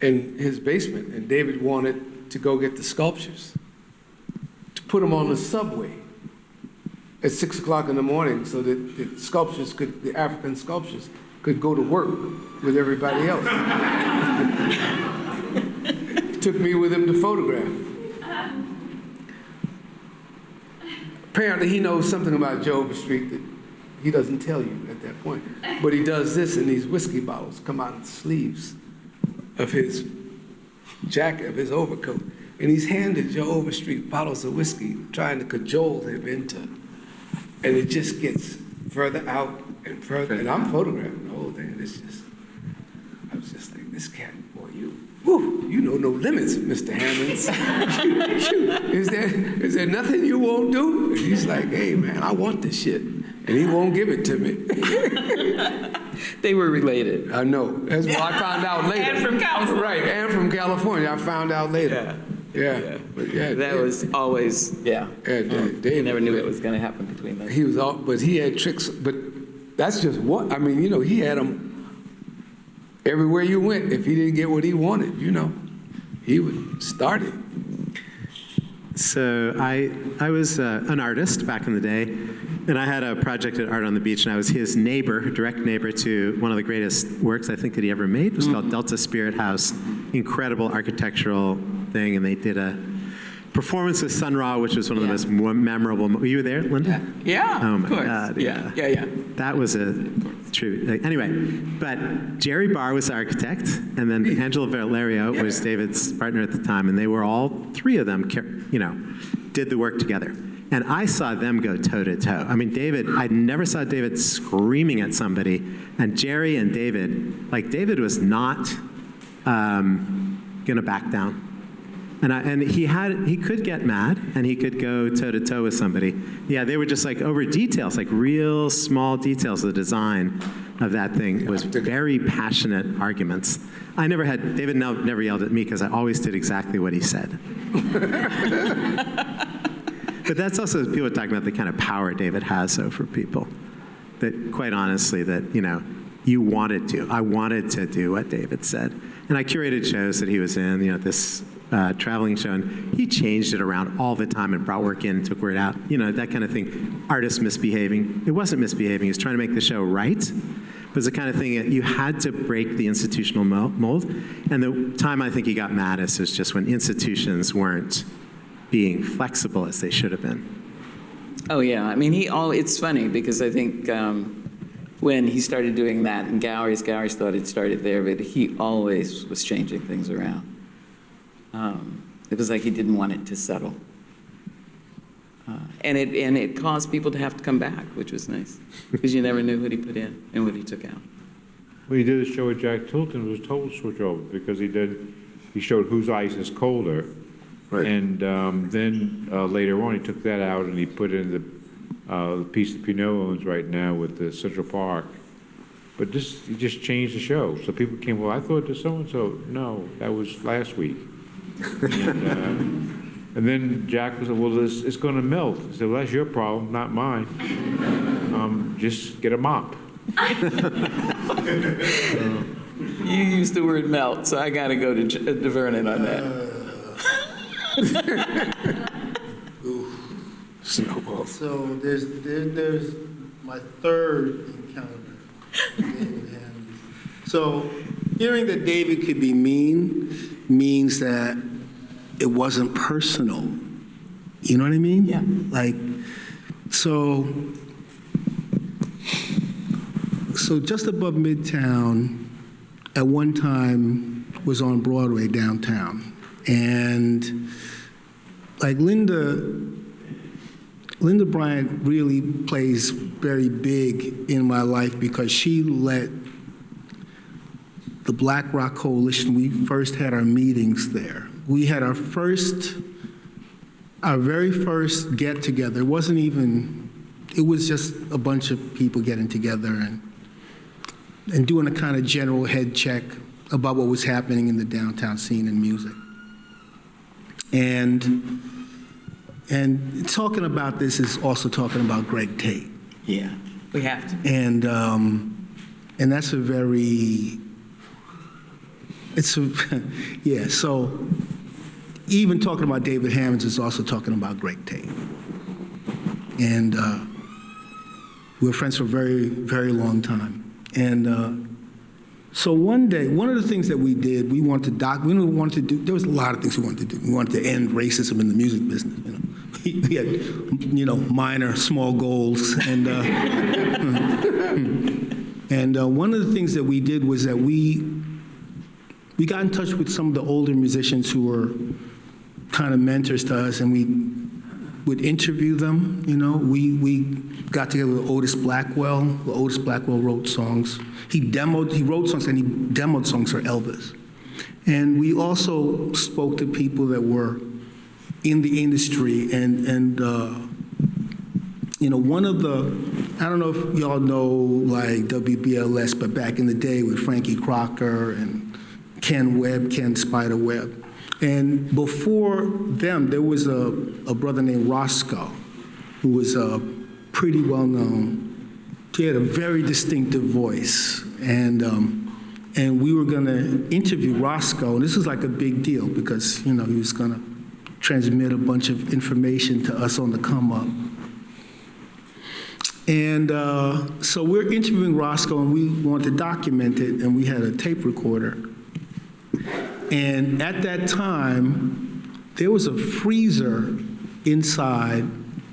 Speaker 4: in his basement, and David wanted to go get the sculptures, to put them on the subway at 6 o'clock in the morning so that the African sculptures could go to work with everybody else. He took me with him to photograph. Apparently he knows something about Joe Overstreet that he doesn't tell you at that point. But he does this, and these whiskey bottles come out of the sleeves of his jacket, of his overcoat. And he's handed Joe Overstreet bottles of whiskey, trying to cajole him into, and it just gets further out and further. And I'm photographing the whole thing, and I was just like, this cat, boy, you know no limits, Mr. Hammons. Shoot. Is there nothing you won't do? And he's like, hey, man, I want this shit. And he won't give it to me.
Speaker 2: They were related.
Speaker 4: I know. That's what I found out later.
Speaker 2: And from California.
Speaker 4: Right, and from California. I found out later. Yeah. But
Speaker 2: That was always,
Speaker 4: Dave,
Speaker 2: you never knew it was going to happen between them.
Speaker 4: but he had tricks. But that's just what, he had them everywhere you went. If he didn't get what he wanted, he would start it.
Speaker 7: So I was an artist back in the day, and I had a project at Art on the Beach, and I was his neighbor, direct neighbor to one of the greatest works I think that he ever made. It was called Delta Spirit House, incredible architectural thing, and they did a performance with Sun Ra, which was one of the most memorable. Were you there, Linda?
Speaker 2: Yeah,
Speaker 7: Oh my
Speaker 2: of course.
Speaker 7: God!
Speaker 2: Yeah.
Speaker 7: That was a true. Anyway, but Jerry Barr was the architect, and then Angelo Valerio was David's partner at the time, and they were all three of them, did the work together. And I saw them go toe to toe. I mean, I never saw David screaming at somebody, and Jerry and David was not going to back down. And he could get mad, and he could go toe to toe with somebody. Yeah, they were just like over details, like real small details of the design of that thing was very passionate arguments. David never yelled at me because I always did exactly what he said. But that's also people talking about the kind of power David has over people. That quite honestly, I wanted to do what David said. And I curated shows that he was in, this traveling show, and he changed it around all the time and brought work in, took work out, that kind of thing. Artist misbehaving. It wasn't misbehaving. He was trying to make the show right. It was the kind of thing that you had to break the institutional mold. And the time I think he got maddest was just when institutions weren't being flexible as they should have been.
Speaker 2: Oh, yeah. It's funny because I think when he started doing that in galleries thought it started there, but he always was changing things around. It was like he didn't want it to settle. And it caused people to have to come back, which was nice, because you never knew what he put in and what he took out.
Speaker 5: Well, he did a show with Jack Tilton. It was a total switch over because he showed Whose Ice is Colder. Right. And then later on, he took that out and he put in the piece that Pinot owns right now with the Central Park. But he just changed the show. So people came, well, I thought this so-and-so. No, that was last week. And then Jack was like, well, it's going to melt. I said, well, that's your problem, not mine. Just get a mop.
Speaker 2: You used the word melt, so I got to go to Vernon on that.
Speaker 4: Snowball.
Speaker 3: So there's my third encounter with David Hammons. So hearing that David could be mean means that it wasn't personal. You know what I mean?
Speaker 2: Yeah.
Speaker 3: So just above Midtown, at one time was on Broadway downtown. And like Linda Bryant really plays very big in my life because she let the Black Rock Coalition, we first had our meetings there. We had our very first get together. It was just a bunch of people getting together and doing a kind of general head check about what was happening in the downtown scene in music. And talking about this is also talking about Greg Tate.
Speaker 2: Yeah, we have to.
Speaker 3: And that's a very, yeah, so even talking about David Hammons is also talking about Greg Tate. And we were friends for a very, very long time. And so one day, one of the things that we did, there was a lot of things we wanted to do. We wanted to end racism in the music business, you know. We had, minor, small goals. And, one of the things that we did was that we got in touch with some of the older musicians who were kind of mentors to us, and we would interview them, We got together with Otis Blackwell. Otis Blackwell wrote songs. He wrote songs and he demoed songs for Elvis. And we also spoke to people that were in the industry, and one of the, I don't know if y'all know like WBLS, but back in the day with Frankie Crocker and Ken Spider Webb. And before them, there was a brother named Roscoe, who was pretty well known. He had a very distinctive voice, and we were going to interview Roscoe, and this was like a big deal because he was going to transmit a bunch of information to us on the come up. And so we're interviewing Roscoe, and we wanted to document it, and we had a tape recorder. And at that time, there was a freezer inside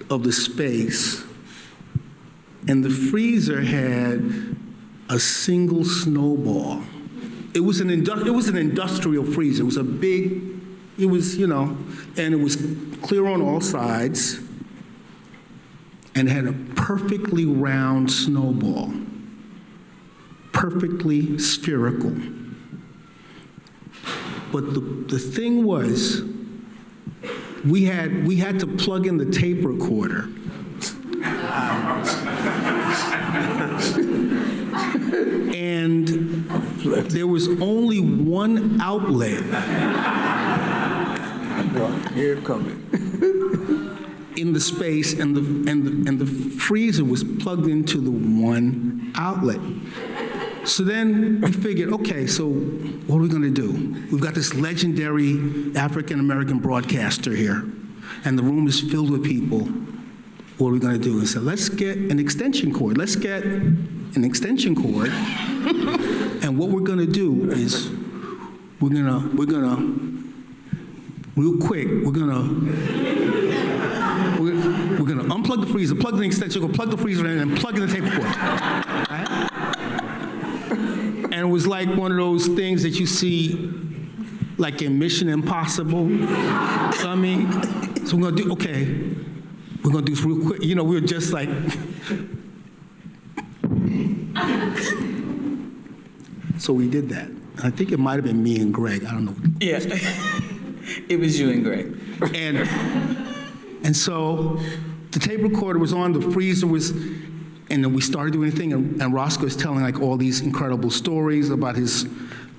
Speaker 3: of the space, and the freezer had a single snowball. It was an industrial freezer. It was and it was clear on all sides, and had a perfectly round snowball, perfectly spherical. But the thing was, we had to plug in the tape recorder. And there was only one outlet.
Speaker 4: Here it coming.
Speaker 3: In the space, and the freezer was plugged into the one outlet. So then we figured, okay, so what are we going to do? We've got this legendary African-American broadcaster here, and the room is filled with people. What are we going to do? We said, let's get an extension cord. And what we're going to do is we're going to real quick, we're going to unplug the freezer, plug in the extension cord, plug the freezer in, and plug in the tape recorder. Right? And it was like one of those things that you see like in Mission Impossible. So we're going to do, okay, we're going to do this real quick. We were just like, so we did that. I think it might have been me and Greg, I don't know.
Speaker 2: Yeah, it was you and Greg.
Speaker 3: And so the tape recorder was on, the freezer was, and then we started doing a thing, and Roscoe was telling like all these incredible stories about his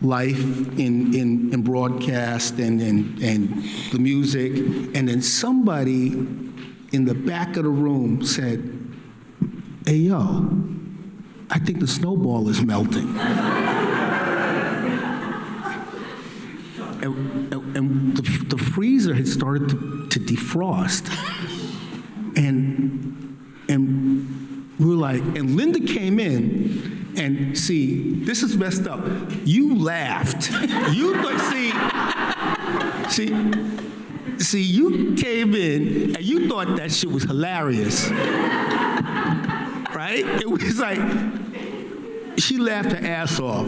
Speaker 3: life in broadcast and the music. And then somebody in the back of the room said, hey, yo, I think the snowball is melting. And the freezer had started to defrost. And we were like, and Linda came in, and see, this is messed up. You laughed. See, you came in, and you thought that shit was hilarious. Right? It was like, she laughed her ass off.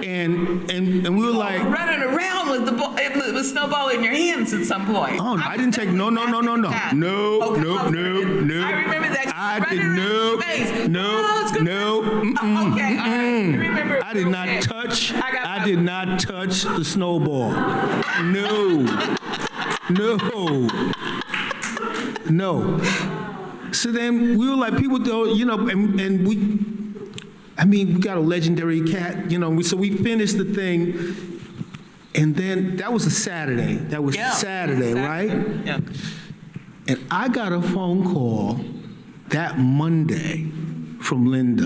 Speaker 3: And we were like,
Speaker 2: Running around with the snowball in your hands at some point.
Speaker 3: oh, I didn't take, no.
Speaker 2: I remember that.
Speaker 3: I did, no.
Speaker 2: Okay, all right. You remember.
Speaker 3: I did not
Speaker 2: okay.
Speaker 3: touch,
Speaker 2: I
Speaker 3: I did not touch the snowball. No. So then we were like, people don't, you know, and we got a legendary cat, you know, so we finished the thing, and then that was a Saturday. That was Saturday, right?
Speaker 2: Yeah.
Speaker 3: And I got a phone call that Monday from Linda,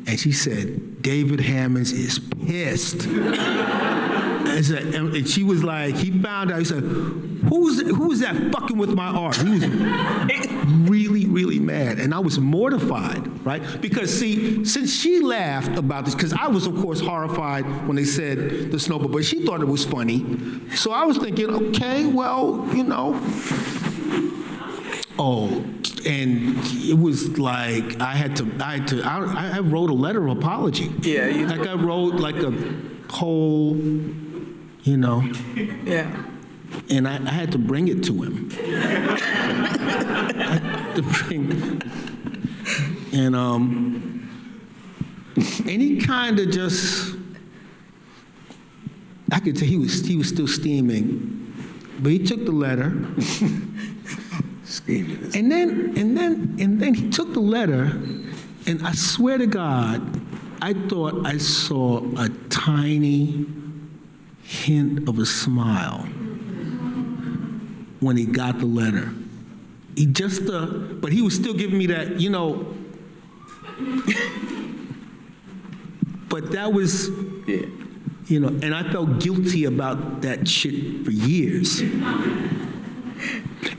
Speaker 3: and she said, David Hammons is pissed. And she was like, he found out, he said, who's that fucking with my art? He was really, really mad. And I was mortified, right? Because see, since she laughed about this, because I was, of course, horrified when they said the snowball, but she thought it was funny. So I was thinking, okay, well, you know. Oh, and it was like, I wrote a letter of apology.
Speaker 2: Yeah, you
Speaker 3: Like I wrote like a whole, you know.
Speaker 2: Yeah.
Speaker 3: And I had to bring it to him. And he kind of just, I could tell he was still steaming, but he took the letter. And then he took the letter, and I swear to God, I thought I saw a tiny hint of a smile when he got the letter. He just, but he was still giving me that, you know. But that was, you know, and I felt guilty about that shit for years.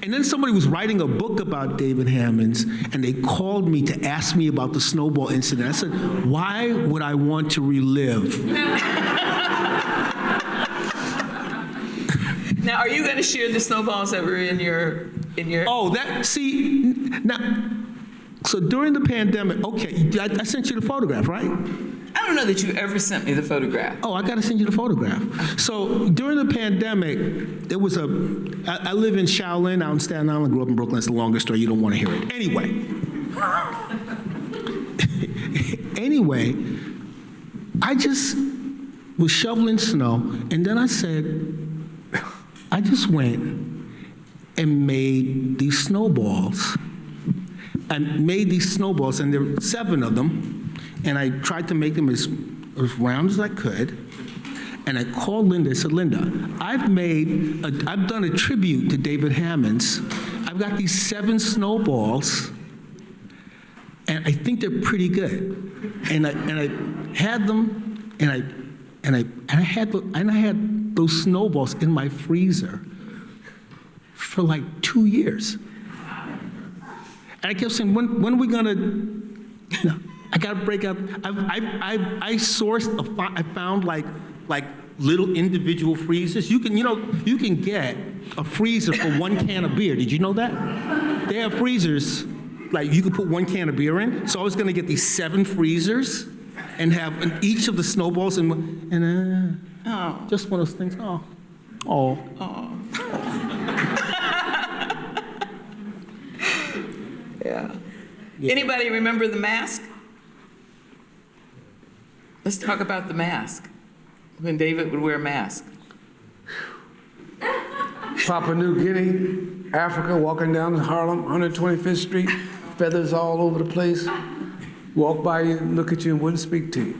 Speaker 3: And then somebody was writing a book about David Hammons, and they called me to ask me about the snowball incident. I said, why would I want to relive?
Speaker 2: Now, are you going to share the snowballs ever in your?
Speaker 3: Oh, now, so during the pandemic, okay, I sent you the photograph, right?
Speaker 2: I don't know that you ever sent me the photograph.
Speaker 3: Oh, I got to send you the photograph. So during the pandemic, there was I live in Shaolin out in Staten Island, grew up in Brooklyn. It's a longer story. You don't want to hear it. Anyway, I just was shoveling snow, and then I said, I just went and made these snowballs. I made these snowballs, and there were 7 of them. And I tried to make them as round as I could. And I called Linda. I said, Linda, I've done a tribute to David Hammons. I've got these 7 snowballs, and I think they're pretty good. And I had them, and I had those snowballs in my freezer for like 2 years. And I kept saying, when are we gonna? No. I got to break up. I found like little individual freezers. You can get a freezer for 1 can of beer. Did you know that? They have freezers, like you could put 1 can of beer in. So I was going to get these 7 freezers and have each of the snowballs and just one of those things. Oh.
Speaker 2: Yeah. Anybody remember the mask? Let's talk about the mask, when David would wear a mask.
Speaker 4: Papua New Guinea, Africa, walking down Harlem, 125th Street, feathers all over the place. Walk by you, look at you, and wouldn't speak to you.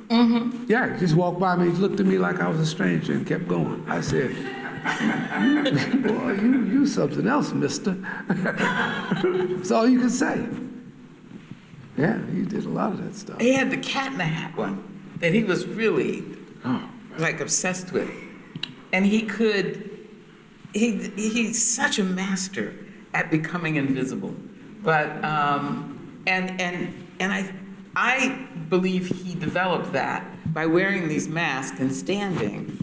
Speaker 4: Mm-hmm. Yeah, just walked by me, looked at me like I was a stranger, and kept going. I said, boy, you something else, mister. That's all you could say. Yeah, he did a lot of that stuff.
Speaker 2: He had the Cat in the Hat one that he was really like obsessed with. And he's such a master at becoming invisible. But, I believe he developed that by wearing these masks and standing.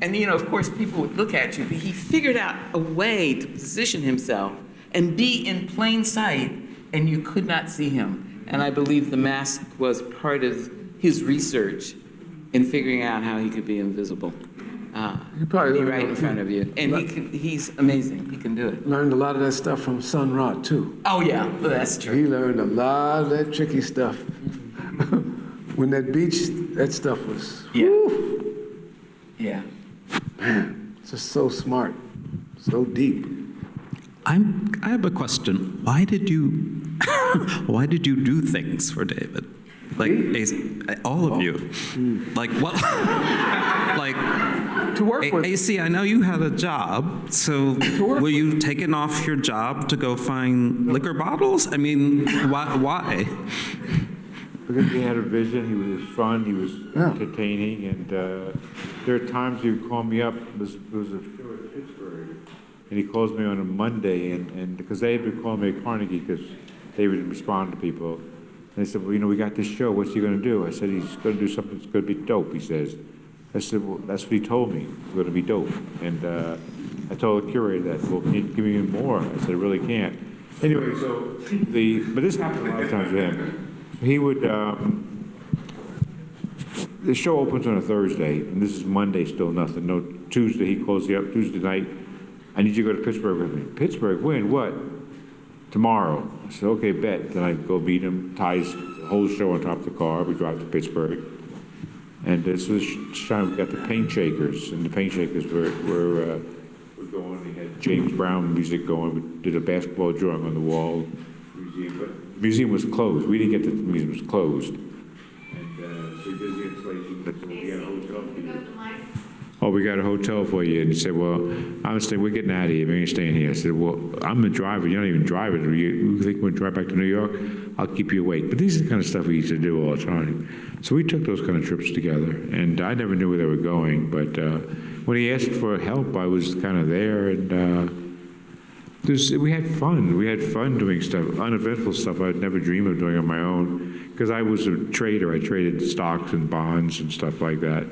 Speaker 2: And, you know, of course, people would look at you, but he figured out a way to position himself and be in plain sight, and you could not see him. And I believe the mask was part of his research in figuring out how he could be invisible.
Speaker 4: He probably
Speaker 2: Be
Speaker 4: learned
Speaker 2: right in front of you. And he's amazing. He can do it.
Speaker 4: Learned a lot of that stuff from Sun Ra, too.
Speaker 2: Oh, yeah, well, that's true.
Speaker 4: He learned a lot of that tricky stuff. When that beach, that stuff was,
Speaker 2: Yeah.
Speaker 4: whew,
Speaker 2: Yeah.
Speaker 4: man, just so smart, so deep.
Speaker 6: I have a question. Why did you do things for David? Like all of you. Like what? Like
Speaker 4: To work with.
Speaker 6: AC, I know you had a job, so were you taking off your job to go find liquor bottles? I mean, why?
Speaker 5: Because he had a vision, he was fun, he was
Speaker 4: Yeah.
Speaker 5: entertaining, and there are times he would call me up. There was a show at Pittsburgh, and he calls me on a Monday, and because they had been calling me at Carnegie because they would respond to people. And they said, well, we got this show, what's he going to do? I said, he's going to do something that's going to be dope, he says. I said, well, that's what he told me, it's going to be dope. And I told the curator that, well, can you give me more? I said, I really can't. Anyway, so but this happened a lot of times with him. He would, the show opens on a Thursday, and this is Monday, still nothing. No, Tuesday, he calls you up, Tuesday night, I need you to go to Pittsburgh with me. Pittsburgh, when, what? Tomorrow. I said, okay, bet. Then I go meet him, ties the whole show on top of the car, we drive to Pittsburgh. And this was time we got the paint shakers, and the paint shakers were going, they had James Brown music going, we did a basketball drawing on the wall. But the museum was closed. We didn't get to the museum, it was closed. And so he did the installation, but we got a hotel for you. Oh, we got a hotel for you. And he said, well, I'm staying, we're getting out of here, we ain't staying here. I said, well, I'm the driver, you don't even drive it. You think we'll drive back to New York? I'll keep you awake. But these are the kind of stuff we used to do all the time. So we took those kind of trips together, and I never knew where they were going, but when he asked for help, I was kind of there, and we had fun. We had fun doing stuff, uneventful stuff I'd never dream of doing on my own, because I was a trader. I traded stocks and bonds and stuff like that,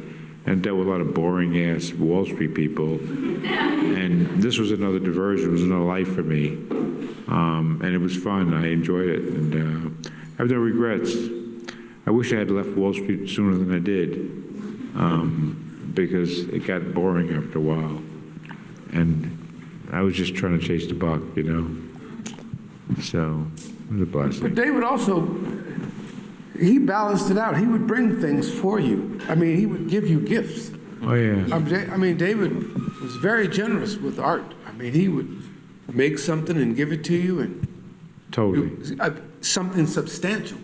Speaker 5: and dealt with a lot of boring-ass Wall Street people, and this was another diversion, it was another life for me, and it was fun. I enjoyed it, and I have no regrets. I wish I had left Wall Street sooner than I did, because it got boring after a while. And I was just trying to chase the buck, So, it was a blessing.
Speaker 4: But David also, he balanced it out. He would bring things for you. I mean, he would give you gifts.
Speaker 5: Oh, yeah.
Speaker 4: I mean, David was very generous with art. I mean, he would make something and give it to you, and
Speaker 5: Totally.
Speaker 4: something substantial.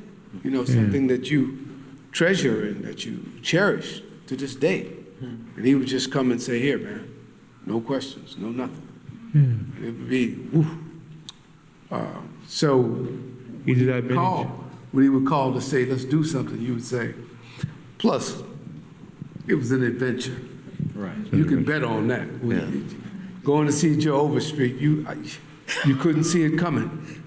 Speaker 4: Something that you treasure and that you cherish to this day. And he would just come and say, here, man, no questions, no nothing. It would be, woo. So
Speaker 5: You did that,
Speaker 4: when he would call to say, let's do something, you would say, plus, it was an adventure.
Speaker 7: Right.
Speaker 4: You can bet on that. Going to see Joe Overstreet, you couldn't see it coming.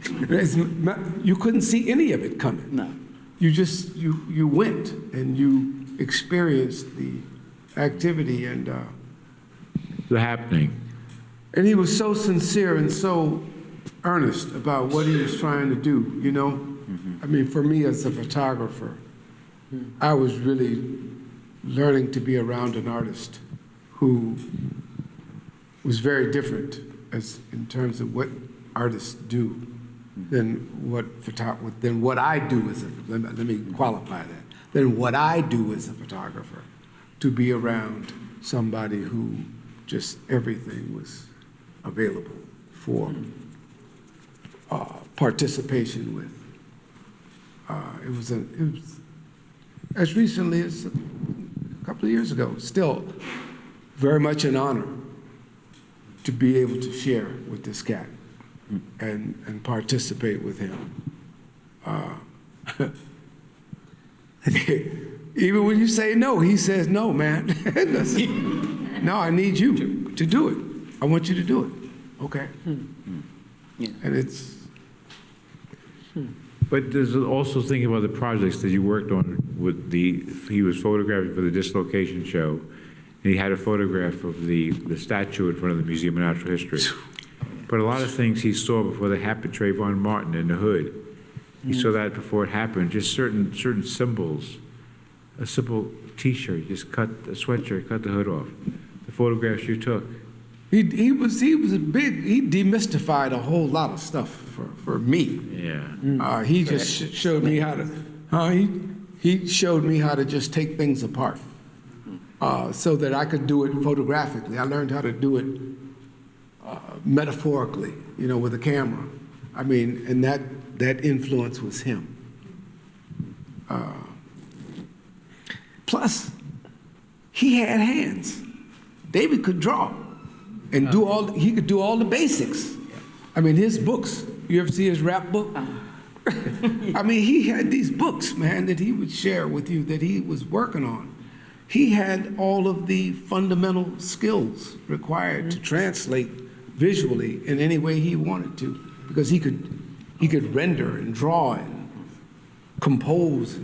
Speaker 4: You couldn't see any of it coming.
Speaker 2: No.
Speaker 4: You just, you went and you experienced the activity, and
Speaker 5: The happening.
Speaker 4: he was so sincere and so earnest about what he was trying to do, I mean, for me as a photographer, I was really learning to be around an artist who was very different in terms of what artists do than what I do as let me qualify that, than what I do as a photographer, to be around somebody who just everything was available for participation with. It was as recently as a couple of years ago, still very much an honor to be able to share with this cat and participate with him. Even when you say no, he says, no, man. No, I need you to do it. I want you to do it. Okay.
Speaker 2: Yeah.
Speaker 4: And it's...
Speaker 5: But there's also thinking about the projects that you worked on with he was photographing for the Dislocation show, and he had a photograph of the statue in front of the Museum of Natural History. But a lot of things he saw before they happened, Trayvon Martin in the hood. You saw that before it happened, just certain symbols. A simple T-shirt, just cut a sweatshirt, cut the hood off. The photographs you took.
Speaker 4: He was a big, he demystified a whole lot of stuff for me.
Speaker 5: Yeah.
Speaker 4: He just showed me how to, he showed me how to just take things apart so that I could do it photographically. I learned how to do it metaphorically, with a camera. I mean, and that influence was him. Plus, he had hands. David could draw and he could do all the basics. I mean, his books, you ever see his rap book? I mean, he had these books, man, that he would share with you that he was working on. He had all of the fundamental skills required to translate visually in any way he wanted to, because he could render and draw and compose.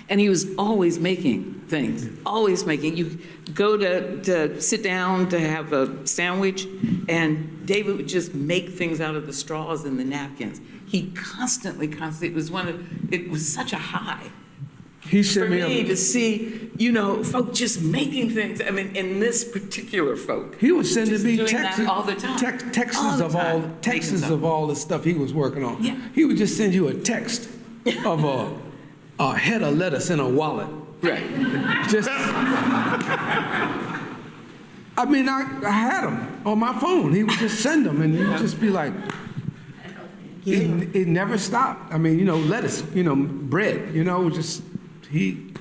Speaker 2: And he was always making things, always making. You go to sit down to have a sandwich, and David would just make things out of the straws and the napkins. He constantly, it was such a high for me to see, folk just making things. I mean, in this particular folk.
Speaker 4: He was sending me
Speaker 2: texts all the time.
Speaker 4: Texts of all the stuff he was working on.
Speaker 2: Yeah.
Speaker 4: He would just send you a text of a head of lettuce in a wallet.
Speaker 2: Right.
Speaker 4: Just, I mean, I had them on my phone. He would just send them, and he'd just be like, it never stopped. I mean, lettuce, bread, he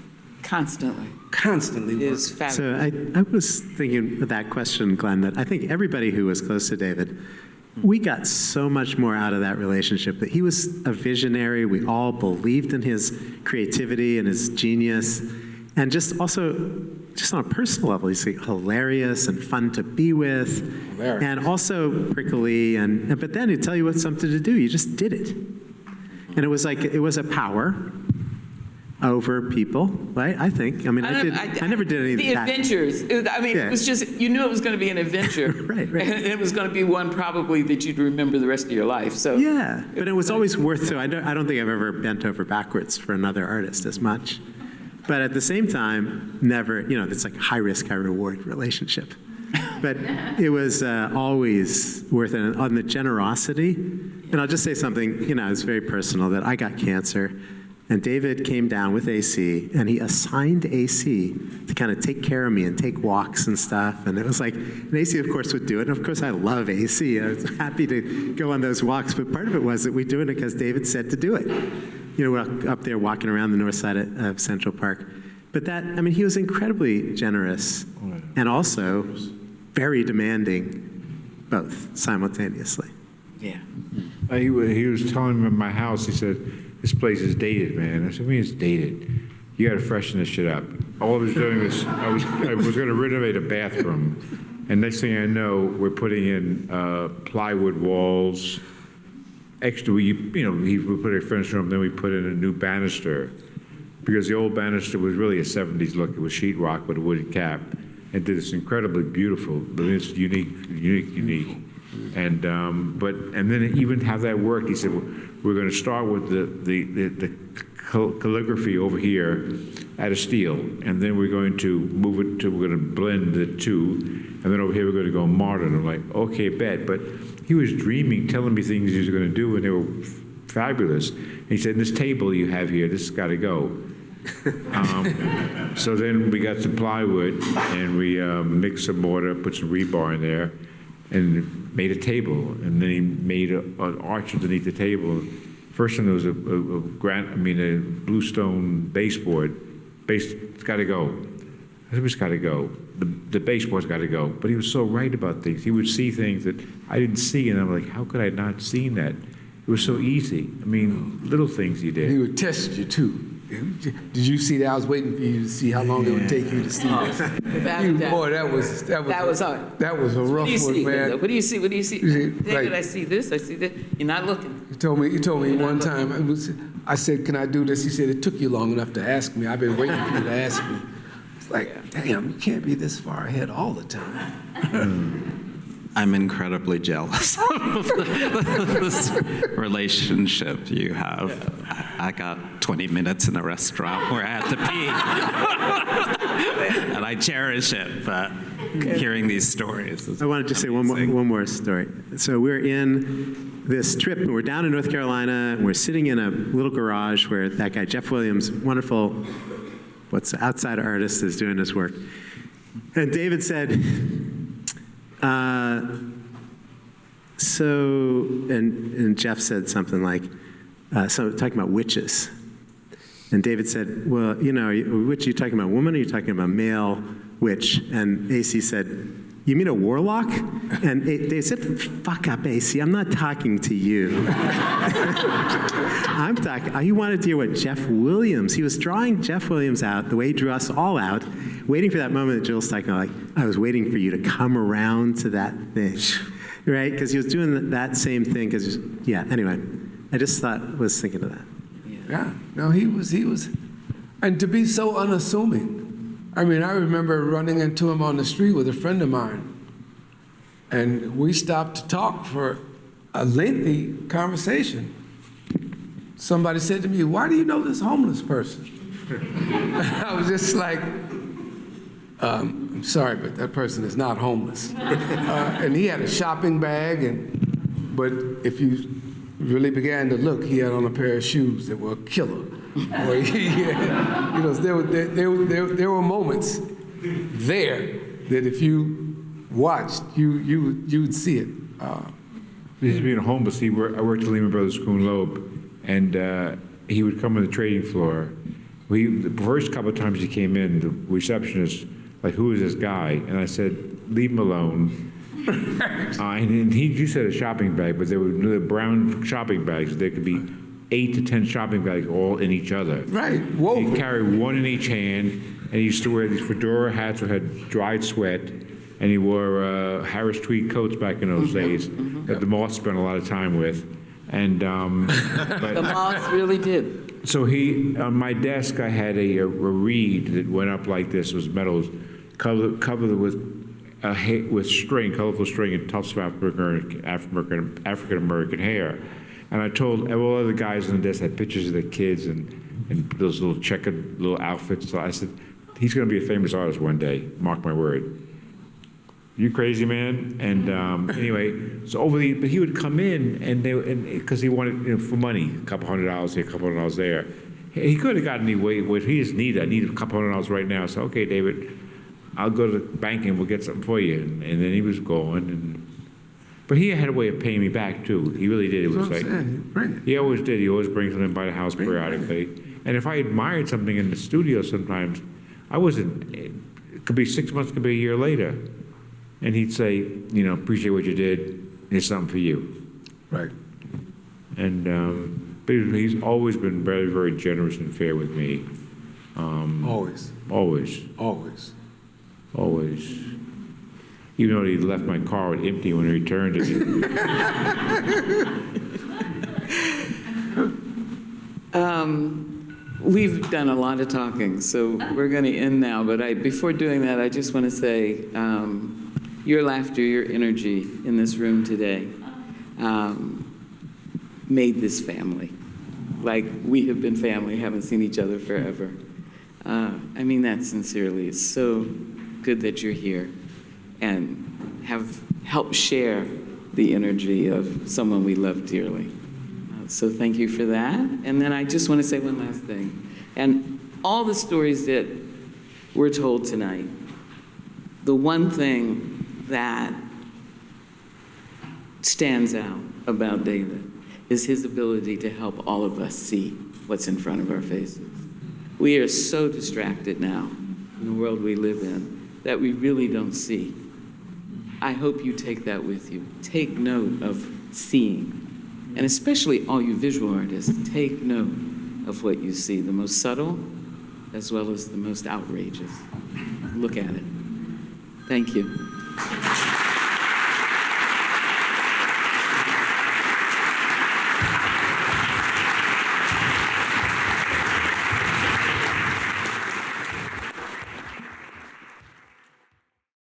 Speaker 4: constantly
Speaker 2: is fabulous.
Speaker 7: So I was thinking of that question, Glenn, that I think everybody who was close to David, we got so much more out of that relationship, that he was a visionary. We all believed in his creativity and his genius. And just on a personal level, he's hilarious and fun to be with.
Speaker 4: Hilarious.
Speaker 7: And also prickly. But then he'd tell you what's something to do. You just did it. And it was a power over people, right? I think. I mean, I never did any of that.
Speaker 2: The adventures. It was just, you knew it was going to be an adventure.
Speaker 7: Right.
Speaker 2: And it was going to be one probably that you'd remember the rest of your life. So
Speaker 7: yeah, but it was always worth. So I don't think I've ever bent over backwards for another artist as much. But at the same time, never. It's like high risk, high reward relationship. But it was always worth it. And on the generosity, and I'll just say something. It's very personal. That I got cancer. And David came down with AC, and he assigned AC to kind of take care of me and take walks and stuff. And it was like, and AC, of course, would do it. And of course, I love AC. I was happy to go on those walks. But part of it was that we're doing it because David said to do it. We're up there walking around the north side of Central Park. But he was incredibly generous and also very demanding, both simultaneously.
Speaker 2: Yeah.
Speaker 5: He was telling me in my house, he said, "This place is dated, man." I said, "What do you mean it's dated? You got to freshen this shit up." All I was doing was, I was going to renovate a bathroom, and next thing I know, we're putting in plywood walls. Extra, we put a furniture room, then we put in a new banister, because the old banister was really a 70s look. It was sheetrock with a wooden cap, and did this incredibly beautiful, but it's unique. And then even how that worked, he said, we're going to start with the calligraphy over here out of steel, and then we're going to move it to, we're going to blend the two, and then over here we're going to go modern. I'm like, okay, bet. But he was dreaming, telling me things he was going to do, and they were fabulous. And he said, this table you have here, this has got to go. So then we got some plywood, and we mixed some mortar, put some rebar in there, and made a table. And then he made an arch underneath the table. First one was a bluestone baseboard. It's got to go. I said, it's got to go. The baseboard's got to go. But he was so right about things. He would see things that I didn't see, and I'm like, how could I not seen that? It was so easy. Little things he did.
Speaker 4: He would test you too. Did you see that? I was waiting for you to see how long it would take you to see this. Boy, that was hard. That was a rough one, man.
Speaker 2: What do you see? David, I see this. I see that. You're not looking.
Speaker 4: He told me one time. I said, "Can I do this?" He said, "It took you long enough to ask me. I've been waiting for you to ask me." It's like, damn, you can't be this far ahead all the time.
Speaker 6: I'm incredibly jealous of this relationship you have. I got 20 minutes in a restaurant where I had to pee. And I cherish it, but hearing these stories is
Speaker 7: I wanted to say one more story. So we're in this trip, and we're down in North Carolina, and we're sitting in a little garage where that guy, Jeff Williams, wonderful outside artist, is doing his work. And David said, and Jeff said something like, talking about witches. And David said, well, you know, which are you talking about, woman, or are you talking about male witch? And AC said, you mean a warlock? And they said, fuck up, AC, I'm not talking to you. I'm talking, you wanted to hear what Jeff Williams, he was drawing Jeff Williams out the way he drew us all out, waiting for that moment that Jules talking about, like, I was waiting for you to come around to that thing, right? Because he was doing that same thing, because, yeah, anyway, I just was thinking of that.
Speaker 4: Yeah, no, he was, and to be so unassuming. I mean, I remember running into him on the street with a friend of mine, and we stopped to talk for a lengthy conversation. Somebody said to me, why do you know this homeless person? I was just like, I'm sorry, but that person is not homeless. And he had a shopping bag, but if you really began to look, he had on a pair of shoes that were a killer. Or you know, there were moments there that if you watched, you would see it.
Speaker 5: He's being homeless. I worked at Lehman Brothers Kuhn Loeb, and he would come on the trading floor. The first couple of times he came in, the receptionist, like, who is this guy? And I said, leave him alone. And he just had a shopping bag, but there were the brown shopping bags. There could be 8 to 10 shopping bags all in each other.
Speaker 4: Right, woven.
Speaker 5: He'd carry one in each hand, and he used to wear these fedora hats that had dried sweat, and he wore Harris tweed coats back in those days that the moth spent a lot of time with. And but
Speaker 2: The moths really did.
Speaker 5: so on my desk, I had a reed that went up like this. It was metal, covered with string, colorful string, and tufts of African American hair. And I told all other guys on the desk had pictures of their kids and those little checkered little outfits. So I said, he's going to be a famous artist one day. Mark my word. You crazy, man? And anyway, so but he would come in because he wanted, for money, a couple $100 here, a couple $100 there. He could have gotten what he just needed. I need a couple $100 right now. So okay, David, I'll go to the bank and we'll get something for you. And then he was gone. But he had a way of paying me back too. He really did. It was like he always did. He always brings something by the house periodically. And if I admired something in the studio, sometimes I wasn't. It could be 6 months, could be a year later, and he'd say, appreciate what you did. Here's something for you.
Speaker 4: Right.
Speaker 5: And but he's always been very, very generous and fair with me.
Speaker 4: Always.
Speaker 5: Always.
Speaker 4: Always.
Speaker 5: Always. Even though he left my car empty when he returned it.
Speaker 2: We've done a lot of talking, so we're going to end now. But before doing that, I just want to say your laughter, your energy in this room today made this family. Like we have been family, haven't seen each other forever. I mean that sincerely. It's so good that you're here and have helped share the energy of someone we love dearly. So thank you for that. And then I just want to say one last thing. And all the stories that we're told tonight, the one thing that stands out about David is his ability to help all of us see what's in front of our faces. We are so distracted now in the world we live in that we really don't see. I hope you take that with you. Take note of seeing. And especially all you visual artists, take note of what you see, the most subtle as well as the most outrageous. Look at it. Thank you.